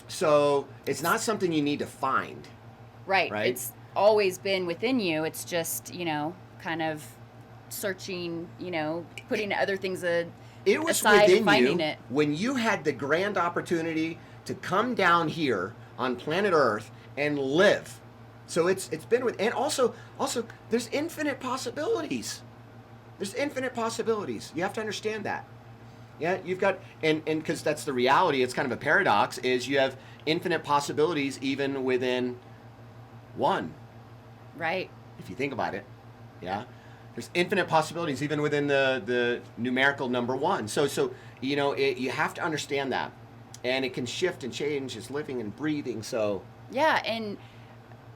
So it's not something you need to find. Right. Right? It's always been within you. It's just, kind of searching, putting other things it was aside within and finding you it. when you had the grand opportunity to come down here on planet Earth and live. So it's been with, and also there's infinite possibilities. There's infinite possibilities. You have to understand that. Yeah, you've got, and because that's the reality, it's kind of a paradox, is you have infinite possibilities even within one. Right. If you think about it, yeah. There's infinite possibilities even within the numerical number one. So you have to understand that. And it can shift and change as living and breathing, so. Yeah, and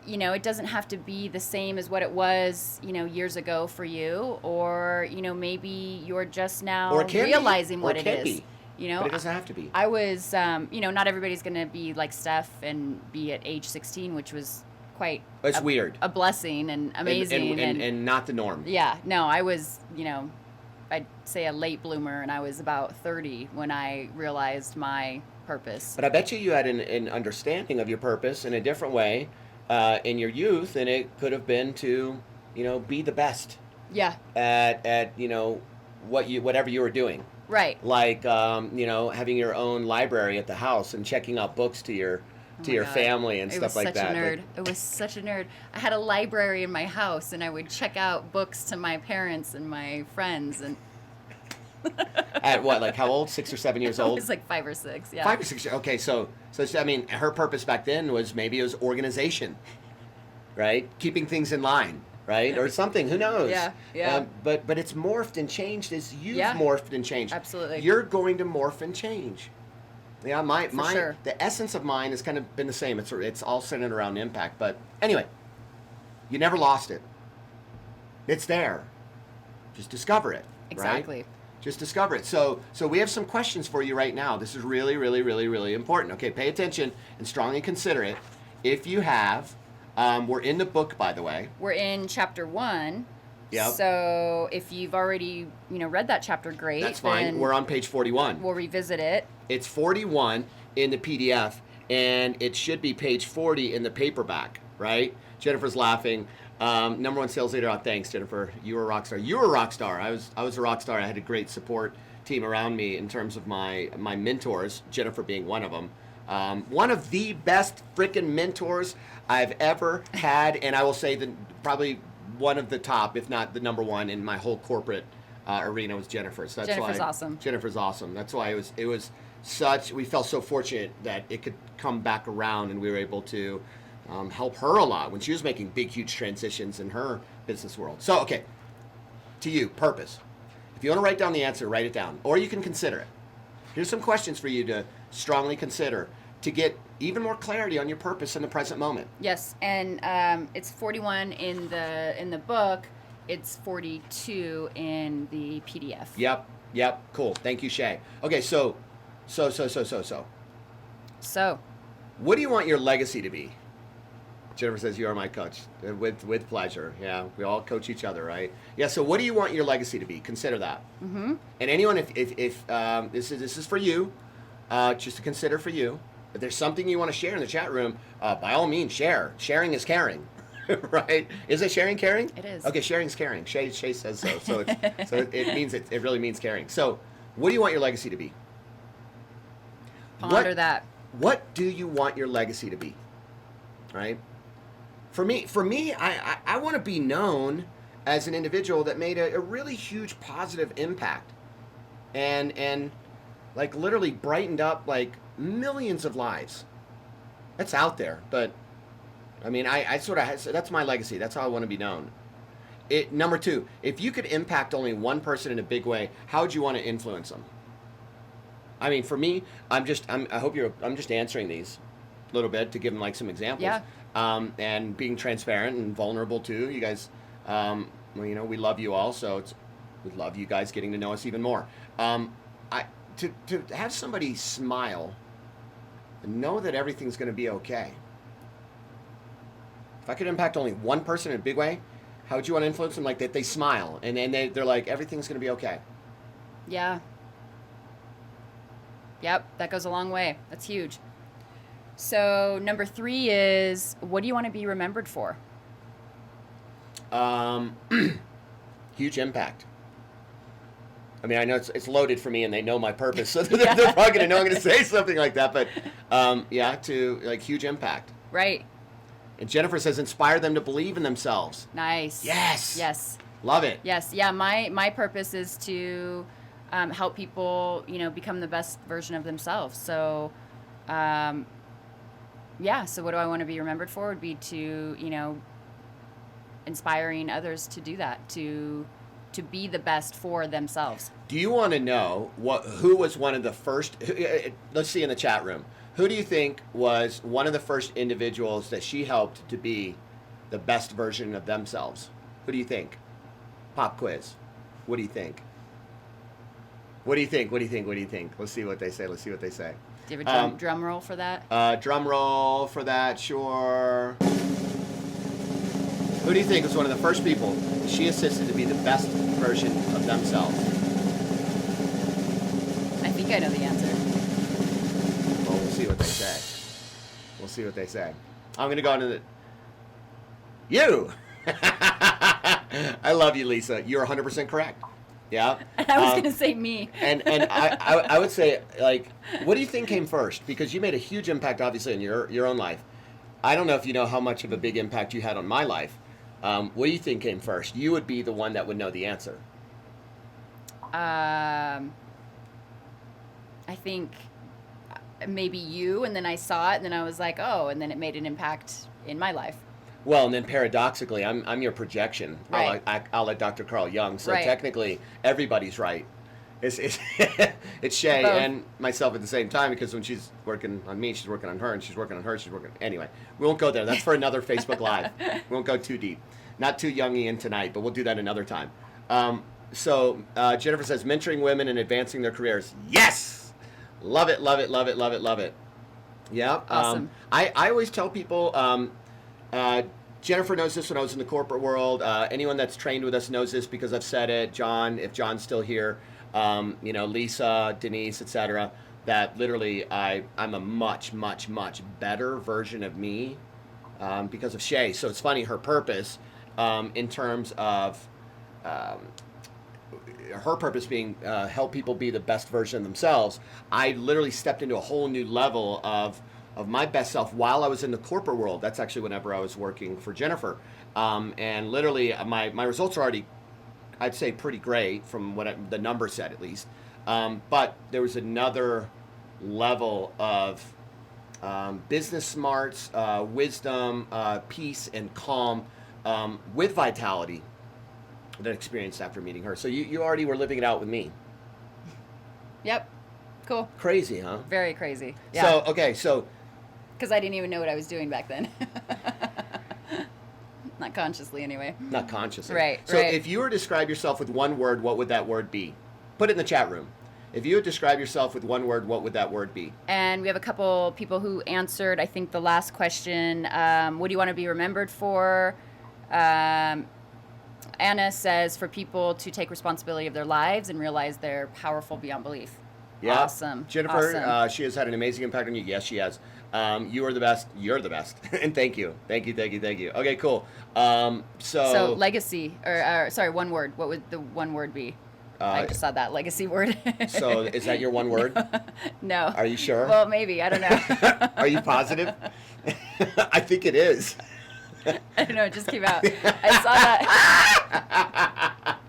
it doesn't have to be the same as what it was, years ago for you, or maybe you're just now realizing what it is. But it doesn't have to be. I was, not everybody's going to be like Steph and be at age 16, which was quite weird, a blessing and amazing, and not the norm. Yeah, no, I was, I'd say a late bloomer, and I was about 30 when I realized my purpose. But I bet you had an understanding of your purpose in a different way in your youth, and it could have been to, be the best. Yeah. At whatever you were doing. Right. Like having your own library at the house and checking out books to your family and stuff like that. It was such a nerd. I had a library in my house, and I would check out books to my parents and my friends. And at what, like how old? 6 or 7 years old? I was like 5 or 6. Yeah. 5 or 6. Okay, so I mean, her purpose back then was maybe it was organization, right? Keeping things in line, right, or something. Who knows? Yeah. But it's morphed and changed as you've morphed and changed. Absolutely. You're going to morph and change. Yeah, sure. The essence of mine has kind of been the same. It's all centered around impact. But anyway, you never lost it. It's there. Just discover it. Exactly. Right? Just discover it. So we have some questions for you right now. This is really, really, really, really important. Okay, pay attention and strongly consider it. If you have, we're in the book, by the way. We're in chapter 1. Yep. So if you've already, read that chapter, great. That's fine. We're on page 41. We'll revisit it. It's 41 in the PDF, and it should be page 40 in the paperback, right? Jennifer's laughing. Number one sales leader. Oh, thanks, Jennifer. You were a rock star. You were a rock star. I was a rock star. I had a great support team around me in terms of my mentors, Jennifer being one of them. One of the best freaking mentors I've ever had, and I will say that probably one of the top, if not the number one in my whole corporate arena was Jennifer. So that's Jennifer's why awesome. Jennifer's awesome. That's why it was we felt so fortunate that it could come back around, and we were able to help her a lot when she was making big, huge transitions in her business world. So, okay, to you, purpose. If you want to write down the answer, write it down, or you can consider it. Here's some questions for you to strongly consider to get even more clarity on your purpose in the present moment. Yes, and it's 41 in the book. It's 42 in the PDF. Yep. Cool. Thank you, Shay. Okay, so, what do you want your legacy to be? Jennifer says, you are my coach. With pleasure. Yeah, we all coach each other, right? Yeah, so what do you want your legacy to be? Consider that. Mm-hmm. And anyone, if this is for you, just to consider for you, if there's something you want to share in the chat room, by all means, share. Sharing is caring, right? Is it sharing caring? It is. Okay, sharing is caring. Shay says so. So it means it really means caring. So what do you want your legacy to be? Ponder that. What do you want your legacy to be? Right? For me, I want to be known as an individual that made a really huge positive impact, and like literally brightened up like millions of lives. That's out there, but I mean, I sort of, that's my legacy. That's how I want to be known. Number 2, if you could impact only one person in a big way, how would you want to influence them? I mean, for me, I'm just answering these a little bit to give them like some examples. Yeah. And being transparent and vulnerable too. You guys, we love you all, so we love you guys getting to know us even more. To have somebody smile and know that everything's going to be okay. If I could impact only one person in a big way, How would you want to influence them? Like that they smile and then they're like, everything's going to be okay. Yeah. Yep, that goes a long way. That's huge. So number 3 is, what do you want to be remembered for? Huge impact. I mean, I know it's loaded for me, and they know my purpose, so they're probably going to know I'm going to say something like that. But to like huge impact. Right. And Jennifer says, inspire them to believe in themselves. Nice. Yes. Love it. Yes. Yeah. My purpose is to help people, become the best version of themselves. So, so what do I want to be remembered for? Would be to, inspiring others to do that, to be the best for themselves. Do you want to know who was one of the first? Let's see in the chat room. Who do you think was one of the first individuals that she helped to be the best version of themselves? Who do you think? Pop quiz. What do you think? What do you think? Let's see what they say. Do you have a drum roll for that? Drum roll for that, sure. Who do you think was one of the first people she assisted to be the best version of themselves? I think I know the answer. Well, we'll see what they say. I'm going to go into the... You! I love you, Lisa. You're 100% correct. Yeah. I was going to say me. and I would say, like, what do you think came first? Because you made a huge impact, obviously, in your own life. I don't know if you know how much of a big impact you had on my life. What do you think came first? You would be the one that would know the answer. I think maybe you, and then I saw it, and then I was like, oh, and then it made an impact in my life. Well, and then paradoxically, I'm your projection, right. I'll let Dr. Carl Jung. So right. Technically, everybody's right. It's Shay Both. and myself at the same time, because when she's working on me, she's working on her, and she's working on her, Anyway, we won't go there. That's for another Facebook Live. We won't go too deep. Not too Jungian tonight, but we'll do that another time. So Jennifer says, mentoring women and advancing their careers. Yes! Love it. Yeah. Awesome. I always tell people, Jennifer knows this when I was in the corporate world. Anyone that's trained with us knows this because I've said it. John, if John's still here, Lisa, Denise, etc. That literally I'm a much, much, much better version of me because of Shay. So it's funny, her purpose in terms of her purpose being help people be the best version of themselves. I literally stepped into a whole new level of my best self while I was in the corporate world. That's actually whenever I was working for Jennifer. And literally my results are already, I'd say, pretty great from what the number said at least. But there was another level of business smarts, wisdom, peace, and calm with vitality that I experienced after meeting her. So you already were living it out with me. Yep. Cool. Crazy, huh? Very crazy. Yeah. So because I didn't even know what I was doing back then. Not consciously, anyway. Not consciously. Right. So if you were to describe yourself with one word, what would that word be? Put it in the chat room. If you would describe yourself with one word, what would that word be? And we have a couple people who answered, I think, the last question. What do you want to be remembered for? Anna says for people to take responsibility of their lives and realize they're powerful beyond belief. Yeah. Awesome. Jennifer, Awesome. She has had an amazing impact on you. Yes, she has. You are the best. You're the best. And thank you. Okay, cool. So legacy, or sorry, one word. What would the one word be? I just saw that legacy word. So is that your one word? No. Are you sure? Well, maybe. I don't know. Are you positive? I think it is. I don't know. It just came out. I saw that.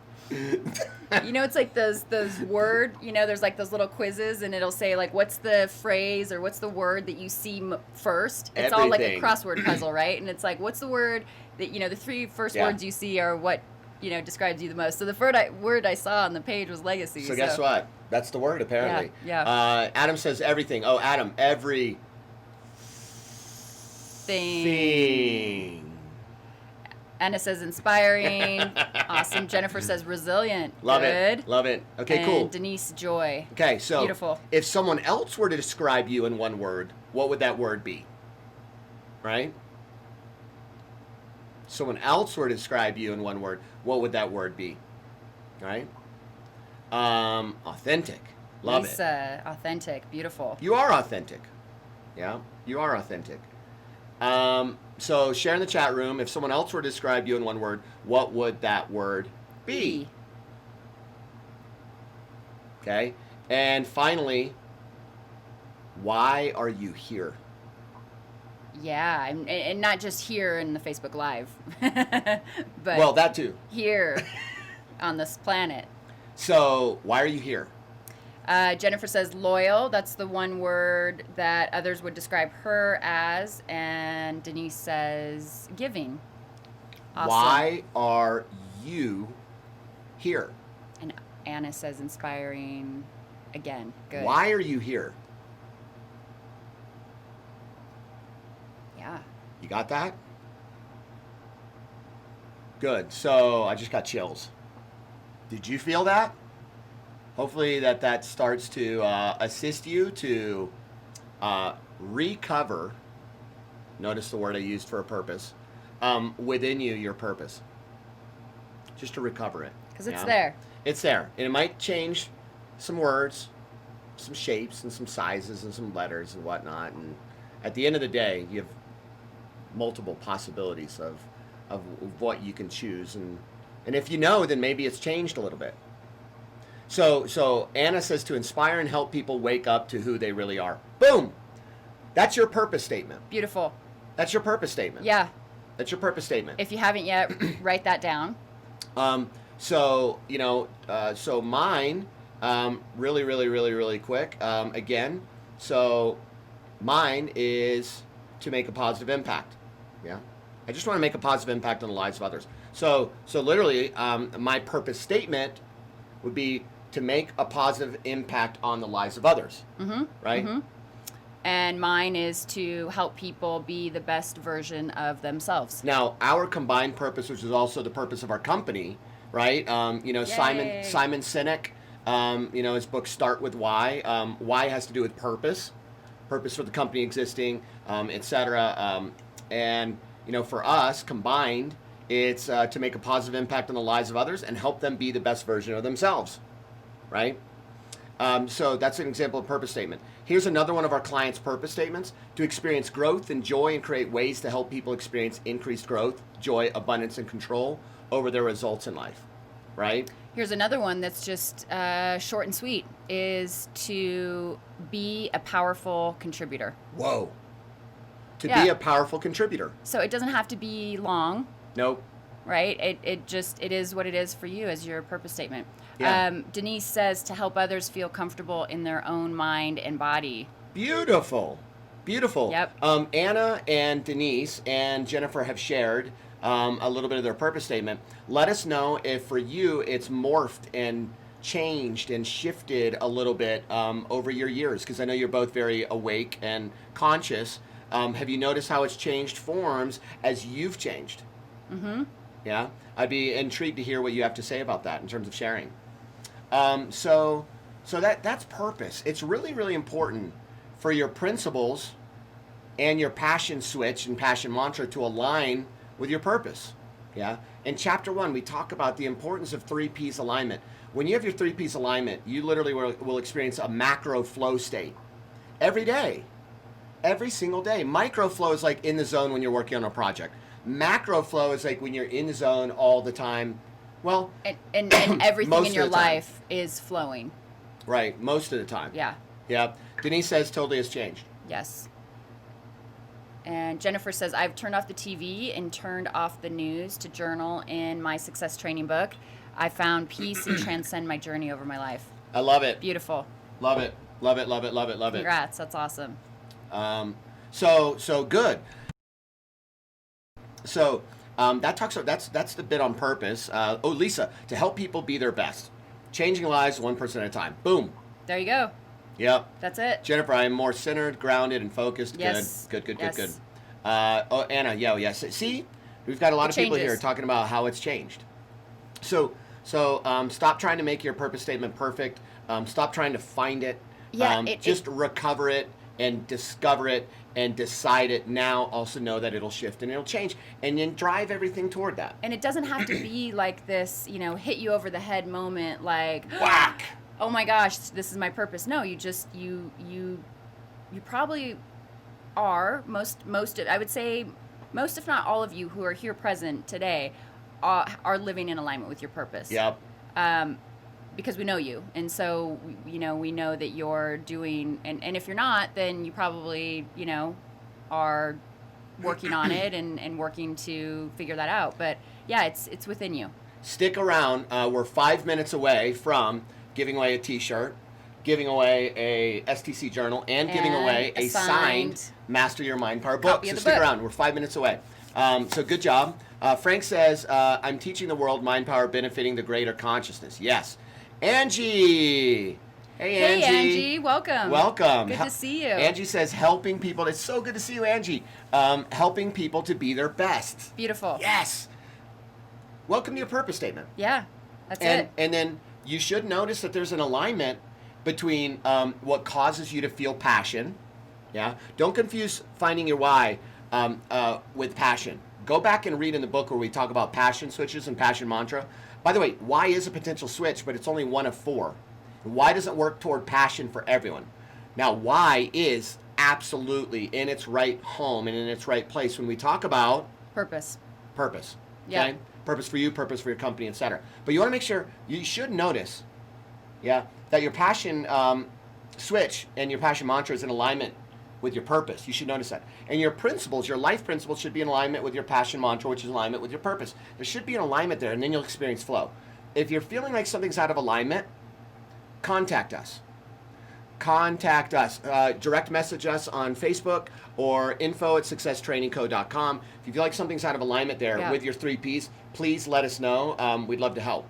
It's like those word, there's like those little quizzes, and it'll say like, what's the phrase or what's the word that you see first? It's all like a crossword puzzle, right? And it's like, what's the word that, the three first words you see are what, describes you the most. So the word I saw on the page was legacy. So guess what? That's the word, apparently. Yeah. Adam says everything. Oh, Adam, every thing. Anna says inspiring. Awesome. Jennifer says resilient. Love Good. it. Okay, and cool. Denise, joy. Okay, so beautiful. If someone else were to describe you in one word, what would that word be? Right? someone else were to describe you in one word, what would that word be? Right? Authentic. Love Lisa, authentic, beautiful. it. You are authentic. Yeah, you are authentic. So share in the chat room. If someone else were to describe you in one word, what would that word be? Okay. And finally, why are you here? Yeah, and not just here in the Facebook Live, but Well, that too. here on this planet. So why are you here? Jennifer says loyal. That's the one word that others would describe her as. And Denise says giving. Awesome. Why are you here? And Anna says inspiring. Again, good. Why are you here? Yeah. You got that? Good. So I just got chills. Did you feel that? Hopefully that starts to assist you to recover. Notice the word I used for a purpose. Within you, your purpose. Just to recover it. Because it's there. It's there. And it might change some words, some shapes, and some sizes, and some letters and whatnot. And at the end of the day, you have multiple possibilities of what you can choose. And if you know, then maybe it's changed a little bit. So Anna says to inspire and help people wake up to who they really are. Boom! That's your purpose statement. Beautiful. That's your purpose statement. Yeah. That's your purpose statement. If you haven't yet, write that down. So mine, really quick. Again, so mine is to make a positive impact. Yeah. I just want to make a positive impact on the lives of others. So literally, my purpose statement would be to make a positive impact on the lives of others. Mm-hmm. Right? Mm-hmm. And mine is to help people be the best version of themselves. Now, our combined purpose, which is also the purpose of our company, right? Yay. Simon Sinek, his book Start With Why. Why has to do with purpose for the company existing, etc. And for us combined, it's to make a positive impact on the lives of others and help them be the best version of themselves, right? So that's an example of purpose statement. Here's another one of our clients' purpose statements: to experience growth and joy and create ways to help people experience increased growth, joy, abundance, and control over their results in life, right? Here's another one that's just short and sweet, is to be a powerful contributor. Whoa. To be a powerful contributor. So it doesn't have to be long. Nope. Right? It is what it is for you as your purpose statement. Yeah. Denise says to help others feel comfortable in their own mind and body. Beautiful. Yep. Anna and Denise and Jennifer have shared a little bit of their purpose statement. Let us know if for you it's morphed and changed and shifted a little bit over your years, because I know you're both very awake and conscious. Have you noticed how it's changed forms as you've changed? Mm-hmm. Yeah? I'd be intrigued to hear what you have to say about that in terms of sharing. So that's purpose. It's really, really important for your principles and your passion switch and passion mantra to align with your purpose. Yeah? In chapter 1, we talk about the importance of 3Ps alignment. When you have your 3Ps alignment, you literally will experience a macro flow state every day. Every single day. Micro flow is like in the zone when you're working on a project. Macro flow is like when you're in the zone all the time. Well, and everything in your life is flowing. Right, most of the time. Yeah. Yeah. Denise says totally has changed. Yes. And Jennifer says, I've turned off the TV and turned off the news to journal in my success training book. I found peace and transcend my journey over my life. I love it. Beautiful. Love it. Congrats. That's awesome. So good. So that talks about that's the bit on purpose. Lisa, to help people be their best, changing lives one person at a time. Boom. There you go. Yep. That's it. Jennifer, I am more centered, grounded, and focused. Yes. Good. Yes. Anna, yes. See, we've got a lot of people here changes. talking about how it's changed. So stop trying to make your purpose statement perfect. Stop trying to find it. Yeah, just recover it. and discover it and decide it now. Also know that it'll shift and it'll change, and then drive everything toward that. And it doesn't have to be like this, hit you over the head moment, like whack. Oh my gosh, this is my purpose. No, you just you probably are I would say most, if not all of you who are here present today are living in alignment with your purpose. Yep. Because we know you, and so we know that you're doing, and if you're not, then you probably are working on it and working to figure that out. But yeah, it's within you. Stick around. We're 5 minutes away from giving away a T-shirt, giving away a STC journal, and giving away a signed Master Your Mindpower book. So stick around. We're 5 minutes away. So good job. Frank says, I'm teaching the world mind power benefiting the greater consciousness. Yes. Angie. Hey, Angie. Hey, Angie. Welcome. Welcome. Good to see you. Angie says, helping people. It's so good to see you, Angie. Helping people to be their best. Beautiful. Yes. Welcome to your purpose statement. Yeah, that's it. And then you should notice that there's an alignment between what causes you to feel passion. Yeah. Don't confuse finding your why with passion. Go back and read in the book where we talk about passion switches and passion mantra. By the way, why is a potential switch, but it's only one of 4. Why doesn't work toward passion for everyone? Now, why is absolutely in its right home and in its right place when we talk about purpose. Purpose. Yeah. Okay? Purpose for you, purpose for your company, etc. But you want to make sure, you should notice, that your passion switch and your passion mantra is in alignment with your purpose. You should notice that. And your principles, your life principles, should be in alignment with your passion mantra, which is in alignment with your purpose. There should be an alignment there, and then you'll experience flow. If you're feeling like something's out of alignment, contact us. Direct message us on Facebook or info@successtrainingco.com. If you feel like something's out of alignment there with your 3 Ps, please let us know. We'd love to help.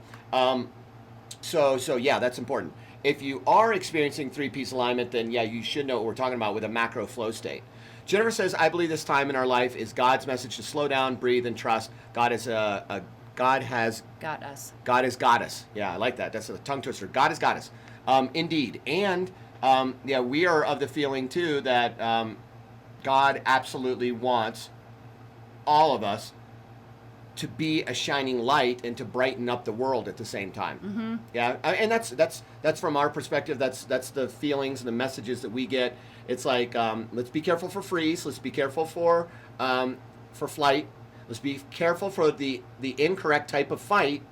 So yeah, that's important. If you are experiencing 3 Ps alignment, then yeah, you should know what we're talking about with a macro flow state. Jennifer says, I believe this time in our life is God's message to slow down, breathe, and trust. God has got us. God has got us. Yeah, I like that. That's a tongue twister. God has got us. Indeed. And we are of the feeling too that God absolutely wants all of us to be a shining light and to brighten up the world at the same time. Mm-hmm. Yeah, and that's from our perspective. That's the feelings and the messages that we get. It's like let's be careful for freeze. Let's be careful for flight. Let's be careful for the incorrect type of fight,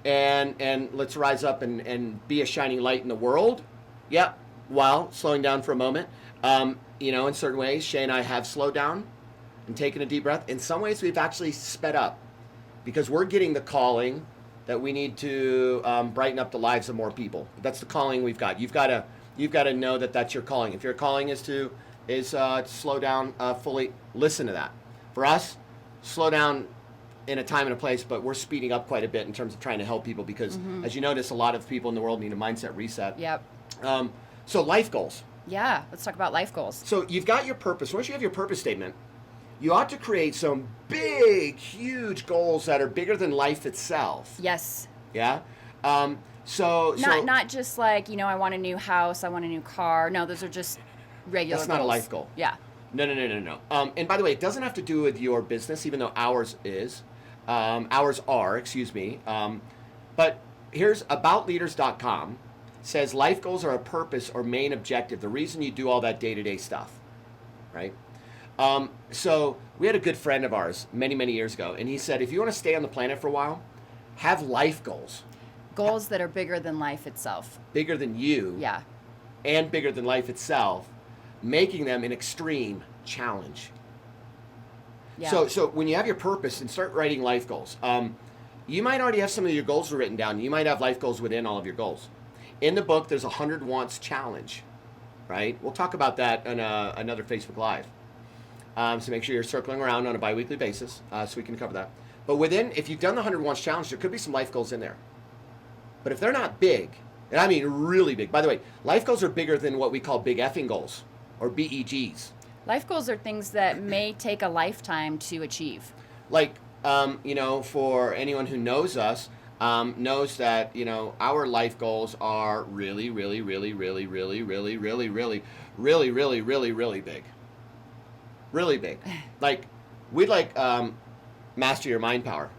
and let's rise up and be a shining light in the world. Yeah, while slowing down for a moment. In certain ways, Shay and I have slowed down and taken a deep breath. In some ways, we've actually sped up because we're getting the calling that we need to brighten up the lives of more people. That's the calling we've got. You've got to know that that's your calling. If your calling is to slow down fully, listen to that. For us, slow down in a time and a place, but we're speeding up quite a bit in terms of trying to help people because, as you notice, a lot of people in the world need a mindset reset. Yep. So life goals. Yeah, let's talk about life goals. So you've got your purpose. Once you have your purpose statement, you ought to create some big, huge goals that are bigger than life itself. Yes. Yeah. So not just like I want a new house, I want a new car. No, those are just regular. That's not goals. a life goal. Yeah. No. And by the way, it doesn't have to do with your business, even though ours is. Ours are, excuse me. But here's aboutleaders.com says life goals are a purpose or main objective, the reason you do all that day-to-day stuff, right? So we had a good friend of ours many, many years ago, and he said, if you want to stay on the planet for a while, have life goals. Goals that are bigger than life itself. Bigger than you. Yeah. And bigger than life itself, making them an extreme challenge. Yeah. So when you have your purpose and start writing life goals, you might already have some of your goals written down. You might have life goals within all of your goals. In the book, there's a 100 wants challenge, right? We'll talk about that on another Facebook Live. So make sure you're circling around on a bi-weekly basis so we can cover that. But if you've done the 100 wants challenge, there could be some life goals in there. But if they're not big, and I mean really big, by the way, life goals are bigger than what we call big effing goals or BEGs. Life goals are things that may take a lifetime to achieve. Like, for anyone who knows us, knows that, our life goals are really, really, really, really, really, really, really, really, really, really, really, really big. Really big. Like, we'd like Master Your Mind Power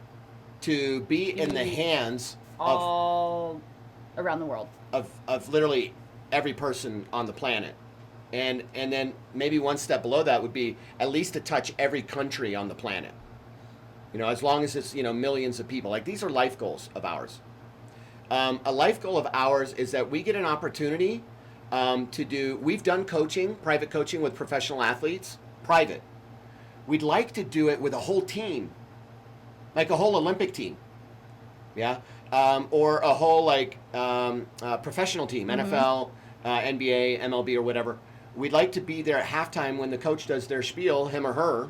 to be in the hands all around the world of literally every person on the planet. And then maybe one step below that would be at least to touch every country on the planet. As long as it's, millions of people. Like, these are life goals of ours. A life goal of ours is that we get an opportunity we've done coaching, private coaching with professional athletes, private. We'd like to do it with a whole team, like a whole Olympic team. Yeah. Or a whole, professional team, NFL, NBA, MLB, or whatever. We'd like to be there at halftime when the coach does their spiel, him or her,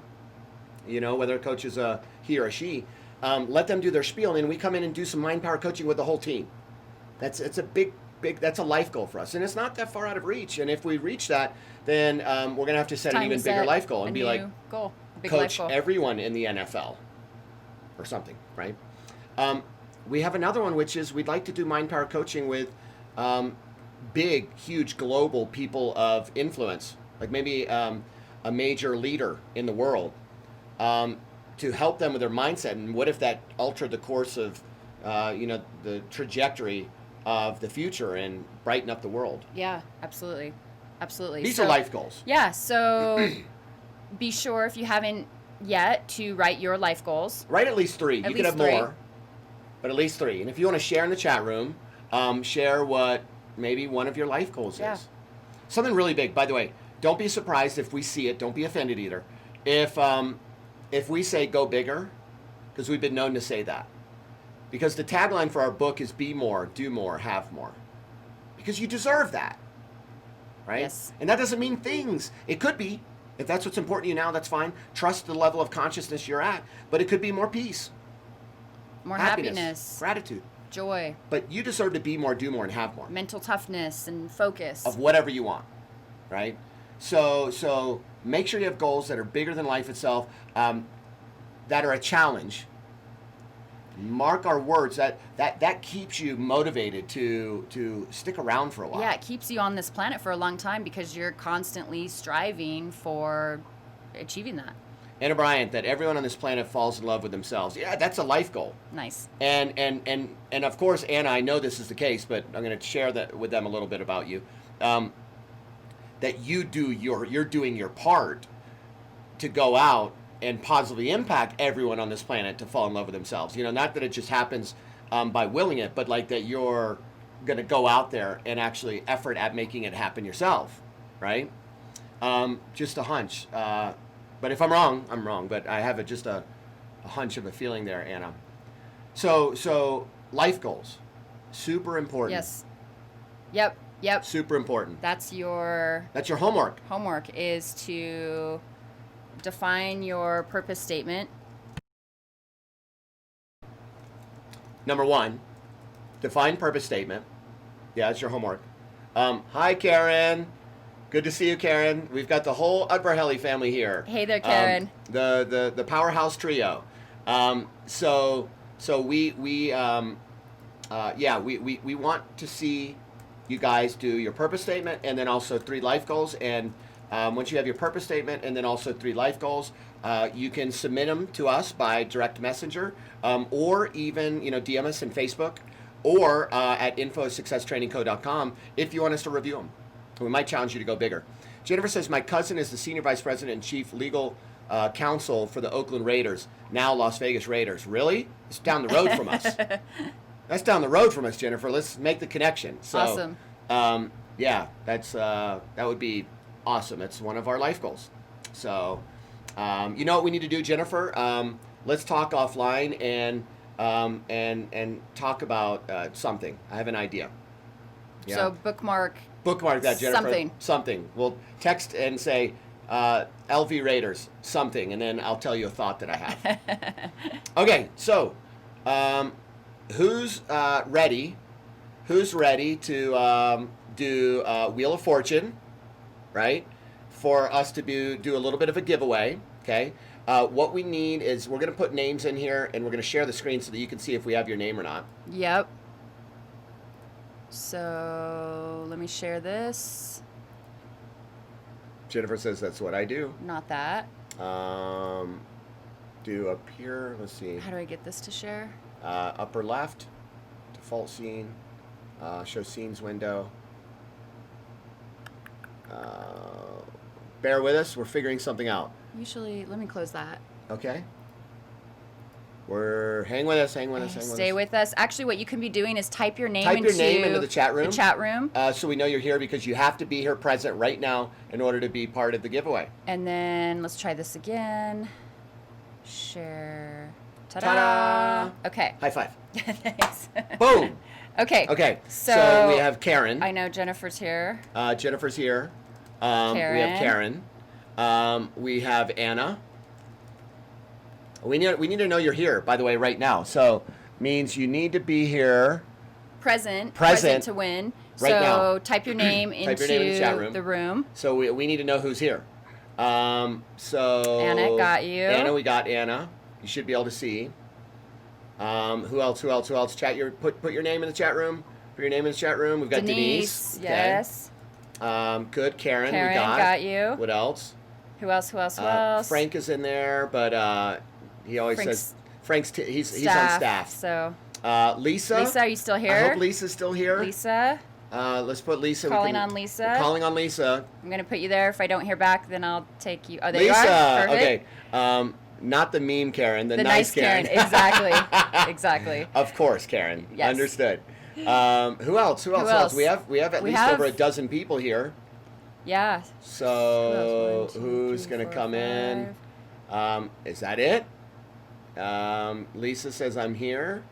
whether a coach is a he or a she. Let them do their spiel, and then we come in and do some mind power coaching with the whole team. It's a big, that's a life goal for us, and it's not that far out of reach. And if we reach that, then we're gonna have to set an even bigger life goal and be like, coach everyone in the NFL or something, right? We have another one, which is we'd like to do mind power coaching with big, huge global people of influence, like maybe a major leader in the world, to help them with their mindset. And what if that altered the course of, the trajectory of the future and brighten up the world? Yeah, absolutely. Absolutely. These are life goals. Yeah, so be sure, if you haven't yet, to write your life goals. Write at least 3. You could have more, but at least 3. And if you want to share in the chat room, share what maybe one of your life goals is. Something really big. By the way, don't be surprised if we see it. Don't be offended either. If we say go bigger, because we've been known to say that. Because the tagline for our book is be more, do more, have more. Because you deserve that. Right? Yes. And that doesn't mean things. It could be. If that's what's important to you now, that's fine. Trust the level of consciousness you're at. But it could be more peace. More happiness. Gratitude. Joy. But you deserve to be more, do more, and have more. Mental toughness and focus. Of whatever you want. Right? So make sure you have goals that are bigger than life itself, that are a challenge. Mark our words, that keeps you motivated to stick around for a while. Yeah, it keeps you on this planet for a long time because you're constantly striving for achieving that. Anna Bryant, that everyone on this planet falls in love with themselves. Yeah, that's a life goal. Nice. And of course, Anna, I know this is the case, but I'm going to share that with them a little bit about you. That you're doing your part to go out and positively impact everyone on this planet to fall in love with themselves. Not that it just happens by willing it, but like that you're going to go out there and actually effort at making it happen yourself, right? Just a hunch. But if I'm wrong, I'm wrong. But I have just a hunch of a feeling there, Anna. So life goals, super important. Yes. Yep. Super important. That's your homework. Homework is to define your purpose statement. Number 1, define purpose statement. Yeah, that's your homework. Hi, Karen. Good to see you, Karen. We've got the whole Utbarhelli family here. Hey there, Karen. The powerhouse trio. So we want to see you guys do your purpose statement and then also 3 life goals. And once you have your purpose statement and then also 3 life goals, you can submit them to us by direct messenger, or even DM us in Facebook, or at info@successtrainingco.com if you want us to review them. We might challenge you to go bigger. Jennifer says, my cousin is the senior vice president and chief legal counsel for the Oakland Raiders, now Las Vegas Raiders. Really? It's down the road from us. That's down the road from us, Jennifer. Let's make the connection. So, awesome. Yeah, that would be awesome. It's one of our life goals. So, you know what we need to do, Jennifer? Let's talk offline and talk about something. I have an idea. Yeah. So bookmark that, Jennifer. Something. We'll text and say LV Raiders something, and then I'll tell you a thought that I have. Okay, so who's ready? Who's ready to do Wheel of Fortune, right? For us to do a little bit of a giveaway. Okay. What we need is we're going to put names in here, and we're going to share the screen so that you can see if we have your name or not. Yep. So let me share this. Jennifer says that's what I do. Not that. Do up here. Let's see. How do I get this to share? Upper left, default scene, show scenes window. Bear with us. We're figuring something out. Usually, let me close that. Okay. Hang with us. Hang with us. Stay with us. Actually, what you can be doing is type your name into the chat room. The chat room. So we know you're here because you have to be here present right now in order to be part of the giveaway. And then let's try this again. Share. Ta-da. Ta-da. Okay. High five. Thanks. Boom. Okay. Okay. So we have Karen. I know Jennifer's here. Jennifer's here. Karen. We have Karen. We have Anna. We need to know you're here, by the way, right now. So means you need to be here. Present to win. Right now. So type your name into the chat room. the room. So we need to know who's here. So Anna, got you. Anna, we got Anna. You should be able to see. Who else? Put your name in the chat room. Put your name in the chat room. We've got Denise. Okay. Yes. Good. Karen, we got you. What else? Who else? Frank is in there, but he always says he's on staff. So Lisa, are you still here? I hope Lisa's still here. Lisa. Let's put Lisa. Calling on Lisa. We're calling on Lisa. I'm gonna put you there. If I don't hear back, then I'll take you. Oh, there Lisa, you are. Perfect. Okay. Not the meme Karen, the nice Karen. Exactly. Of course, Karen. Yes. Understood. Who else? We have at least over a dozen people here. Yeah. So who's going to come in? Is that it? Lisa says I'm here.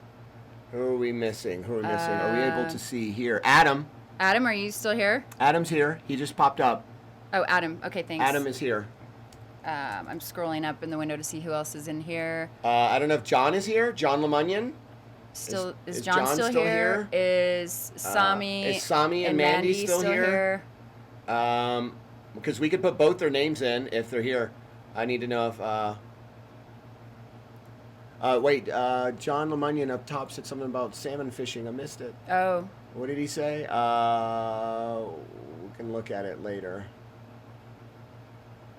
Who are we missing? Are we able to see here? Adam. Adam, are you still here? Adam's here. He just popped up. Oh, Adam. Okay, thanks. Adam is here. I'm scrolling up in the window to see who else is in here. I don't know if John is here. John Lemunion. Is John still here? Is Sami and Mandy still here? Because we could put both their names in if they're here. I need to know if. John Lemunion up top said something about salmon fishing. I missed it. Oh. What did he say? We can look at it later.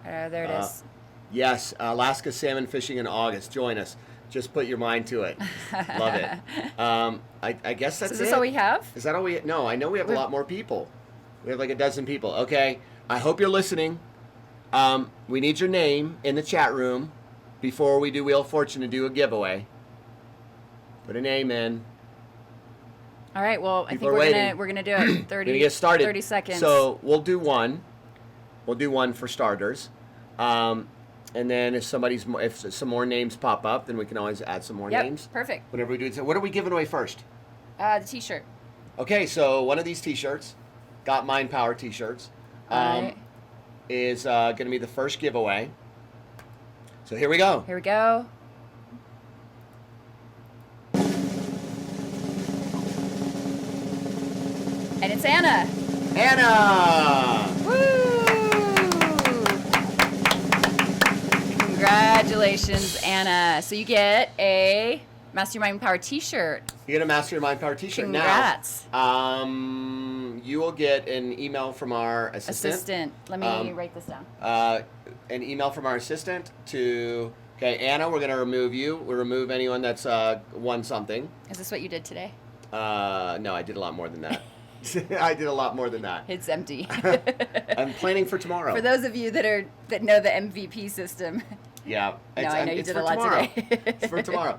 There it is. Yes, Alaska salmon fishing in August. Join us. Just put your mind to it. Love it. I guess that's it. Is this all we have? Is that all we? No, I know we have a lot more people. We have like a dozen people. Okay. I hope you're listening. We need your name in the chat room before we do Wheel of Fortune to do a giveaway. Put a name in. All right. Well, I think we're gonna do it. 30. We're gonna get started. 30 seconds. So we'll do one. We'll do one for starters. And then if some more names pop up, then we can always add some more names. Perfect. Whenever we do it. So what are we giving away first? The T-shirt. Okay, so one of these T-shirts, Got Mindpower T-shirts, is going to be the first giveaway. So here we go. Here we go. And it's Anna. Anna! Woo! Congratulations, Anna. So you get a Master Your Mindpower T-shirt. You get a Master Your Mindpower T-shirt. Congrats. Now. You will get an email from our assistant. Let me write this down. An email from our assistant to... Okay, Anna, we're going to remove you. We'll remove anyone that's won something. Is this what you did today? No, I did a lot more than that. I did a lot more than that. It's empty. I'm planning for tomorrow. For those of you that know the MVP system. Yeah. I know you did a lot today. It's for tomorrow.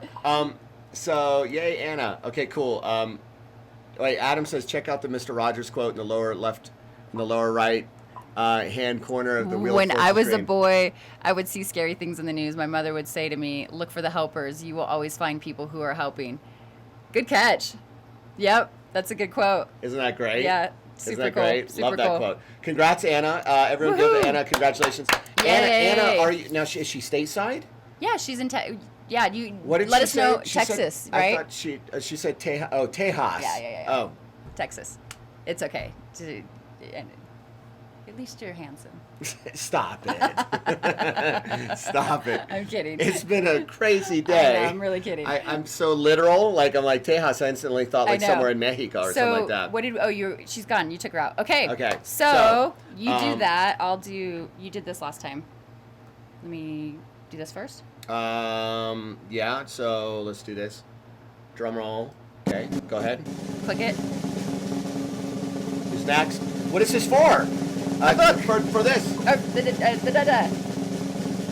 So, yay, Anna. Okay, cool. Wait, Adam says check out the Mr. Rogers quote in the lower left, in the lower right hand corner of the Wheel of Fortune When I was screen. a boy, I would see scary things in the news. My mother would say to me, look for the helpers. You will always find people who are helping. Good catch. Yep. That's a good quote. Isn't that great? Yeah, super Isn't that cool. great? Super Love that cool. quote. Congrats, Anna. Everyone give Anna congratulations. Yay. Anna, are you now? Is she stateside? Yeah, she's in. Yeah, you. What did let she us say? know. She Texas, said, right? I thought she said Tejas. Yeah. Oh, Texas. It's okay. At least you're handsome. Stop it. Stop it. I'm kidding. It's been a crazy I day. know, I'm really kidding. I'm so literal. Like, I'm like, Tejas, I instantly thought like somewhere in Mexico or something like that. What did, she's gone. You took her out. Okay. Okay. So you do that. You did this last time. Let me do this first. Yeah, so let's do this. Drum roll. Okay, go ahead. Click it. Who's next? What is this for? For this.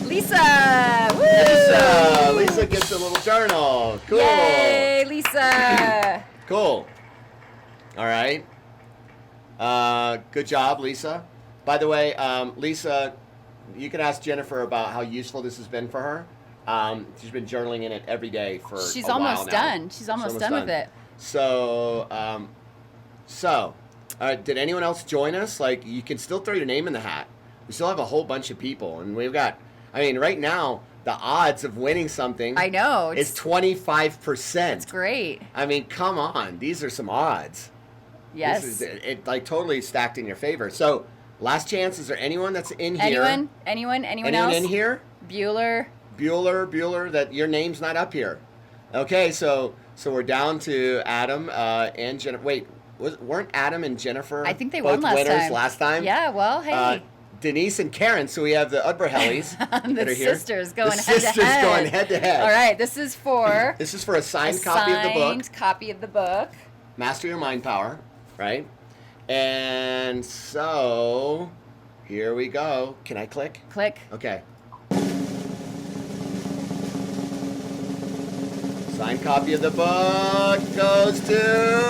Lisa! Woo! Lisa gets a little journal. Cool. Yay, Lisa! Cool. All right. Good job, Lisa. By the way, Lisa, you can ask Jennifer about how useful this has been for her. She's been journaling in it every day for She's a while almost now. done. She's almost done with it. So, did anyone else join us? Like, you can still throw your name in the hat. We still have a whole bunch of people, and we've got. I mean, right now the odds of winning something. I know. Is 25%. That's great. I mean, come on. These are some odds. Yes. It like totally stacked in your favor. So, last chance. Is there anyone that's in here? Anyone else? Anyone in here? Bueller, that your name's not up here. Okay, so we're down to Adam and Jennifer. Wait, weren't Adam and Jennifer I think they both won last time? Yeah, well, hey. Denise and Karen, so we have the Udberhellies that are here. Sisters going the head to head. Sisters going head to head. All right, this is for... This is for a signed copy of the book. Signed copy of the book. Master Your Mind Power, right? And so, here we go. Can I click? Click. Okay. Signed copy of the book goes to...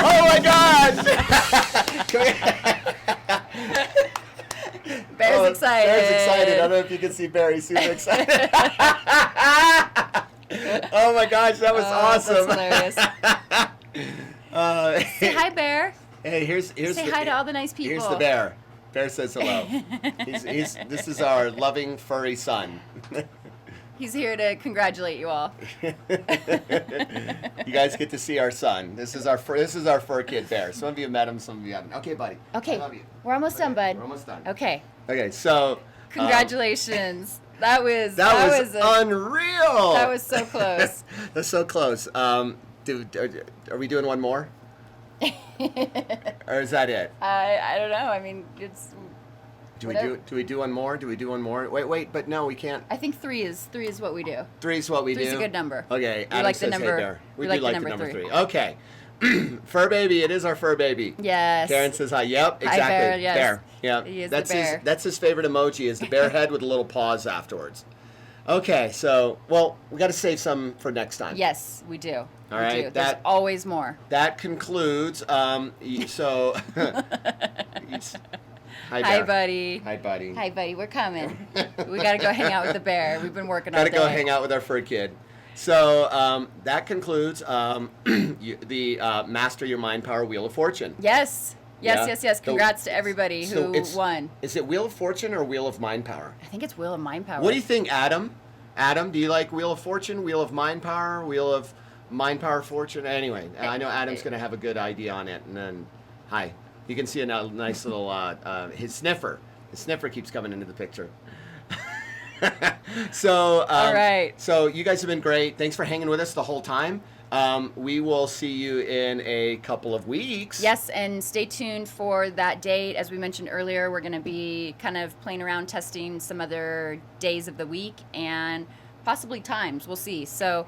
Oh my gosh! Bear's excited. Bear's excited. I don't know if you can see Barry super excited. Oh my gosh, that was awesome. That's hilarious. Say hi, Bear. Hey, here's Say hi to all the nice people. Here's the bear. Bear says hello. This is our loving furry son. He's here to congratulate you all. You guys get to see our son. This is our fur kid Bear. Some of you have met him, some of you haven't. Okay, buddy. Okay. I love you. We're almost done, bud. We're almost done. Okay. Okay, so Congratulations. That was unreal. That was so close. That's so close. Are we doing one more? Or is that it? I don't know. I mean, it's. Do we do one more? Wait, but no, we can't. I think three is what we do. Three's what we do. Three's a good number. Okay, We Adam like says, the number. hey, Bear. We like do like the number three. three. Okay. Fur baby, it is our fur baby. Yes. Karen says hi. Yep, exactly. Hi, Bear. Yes. Bear. Yeah. He is that's the bear. That's his favorite emoji is the bear head with a little pause afterwards. Okay, so we got to save some for next time. Yes, we do. All right. We do. There's always more. That concludes. So. Hi, Hi, buddy. Hi, buddy. Hi, buddy. We're coming. We got to go hang out with the bear. We've been working all day. Got to go hang out with our fur kid. So that concludes the Master Your Mind Power Wheel of Fortune. Yes. Yes. Yeah. Congrats to everybody who won. Is it Wheel of Fortune or Wheel of Mind Power? I think it's Wheel of Mind Power. What do you think, Adam? Adam, do you like Wheel of Fortune, Wheel of Mind Power, Wheel of Mind Power Fortune? Anyway, I know Adam's going to have a good idea on it. And then, hi. You can see a nice little, his sniffer. His sniffer keeps coming into the picture. So, all right. So you guys have been great. Thanks for hanging with us the whole time. We will see you in a couple of weeks. Yes, and stay tuned for that date. As we mentioned earlier, we're going to be kind of playing around, testing some other days of the week and possibly times. We'll see. So,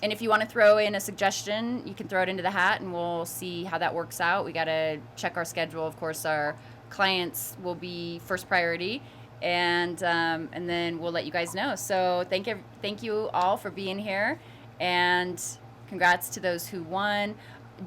and if you want to throw in a suggestion, you can throw it into the hat, and we'll see how that works out. We got to check our schedule. Of course, our clients will be first priority, and then we'll let you guys know. So thank you all for being here, and congrats to those who won.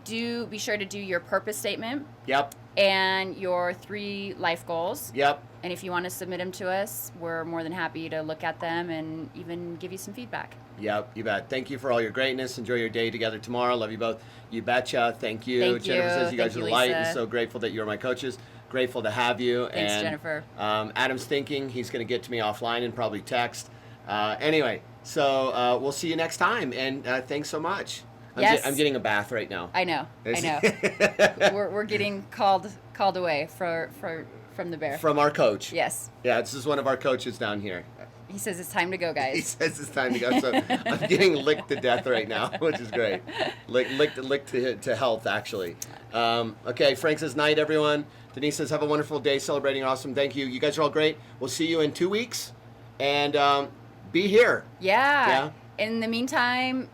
Be sure to do your purpose statement. Yep. And your 3 life goals. Yep. And if you want to submit them to us, we're more than happy to look at them and even give you some feedback. Yep, you bet. Thank you for all your greatness. Enjoy your day together tomorrow. Love you both. You betcha. Thank you. Thank Jennifer says you guys are you, light Lisa. and so grateful that you're my coaches. Grateful to have you. Thanks, and, Jennifer. Adam's thinking he's going to get to me offline and probably text. Anyway, so we'll see you next time. And thanks so much. Yes. I'm getting a bath right now. I know. We're getting called away from the bear. From our coach. Yes. Yeah, this is one of our coaches down here. He says it's time to go, guys. He says it's time to go. So I'm getting licked to death right now, which is great. Licked to health, actually. Okay, Frank says, night, everyone. Denise says, have a wonderful day celebrating awesome. Thank you. You guys are all great. We'll see you in 2 weeks. And be here. Yeah. In the meantime,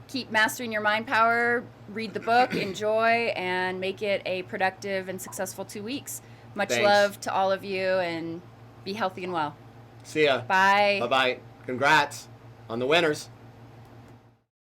keep mastering your mind power. Read the book, enjoy, and make it a productive and successful 2 weeks. Much Thanks. love to all of you, and be healthy and well. See ya. Bye. Bye-bye. Congrats on the winners.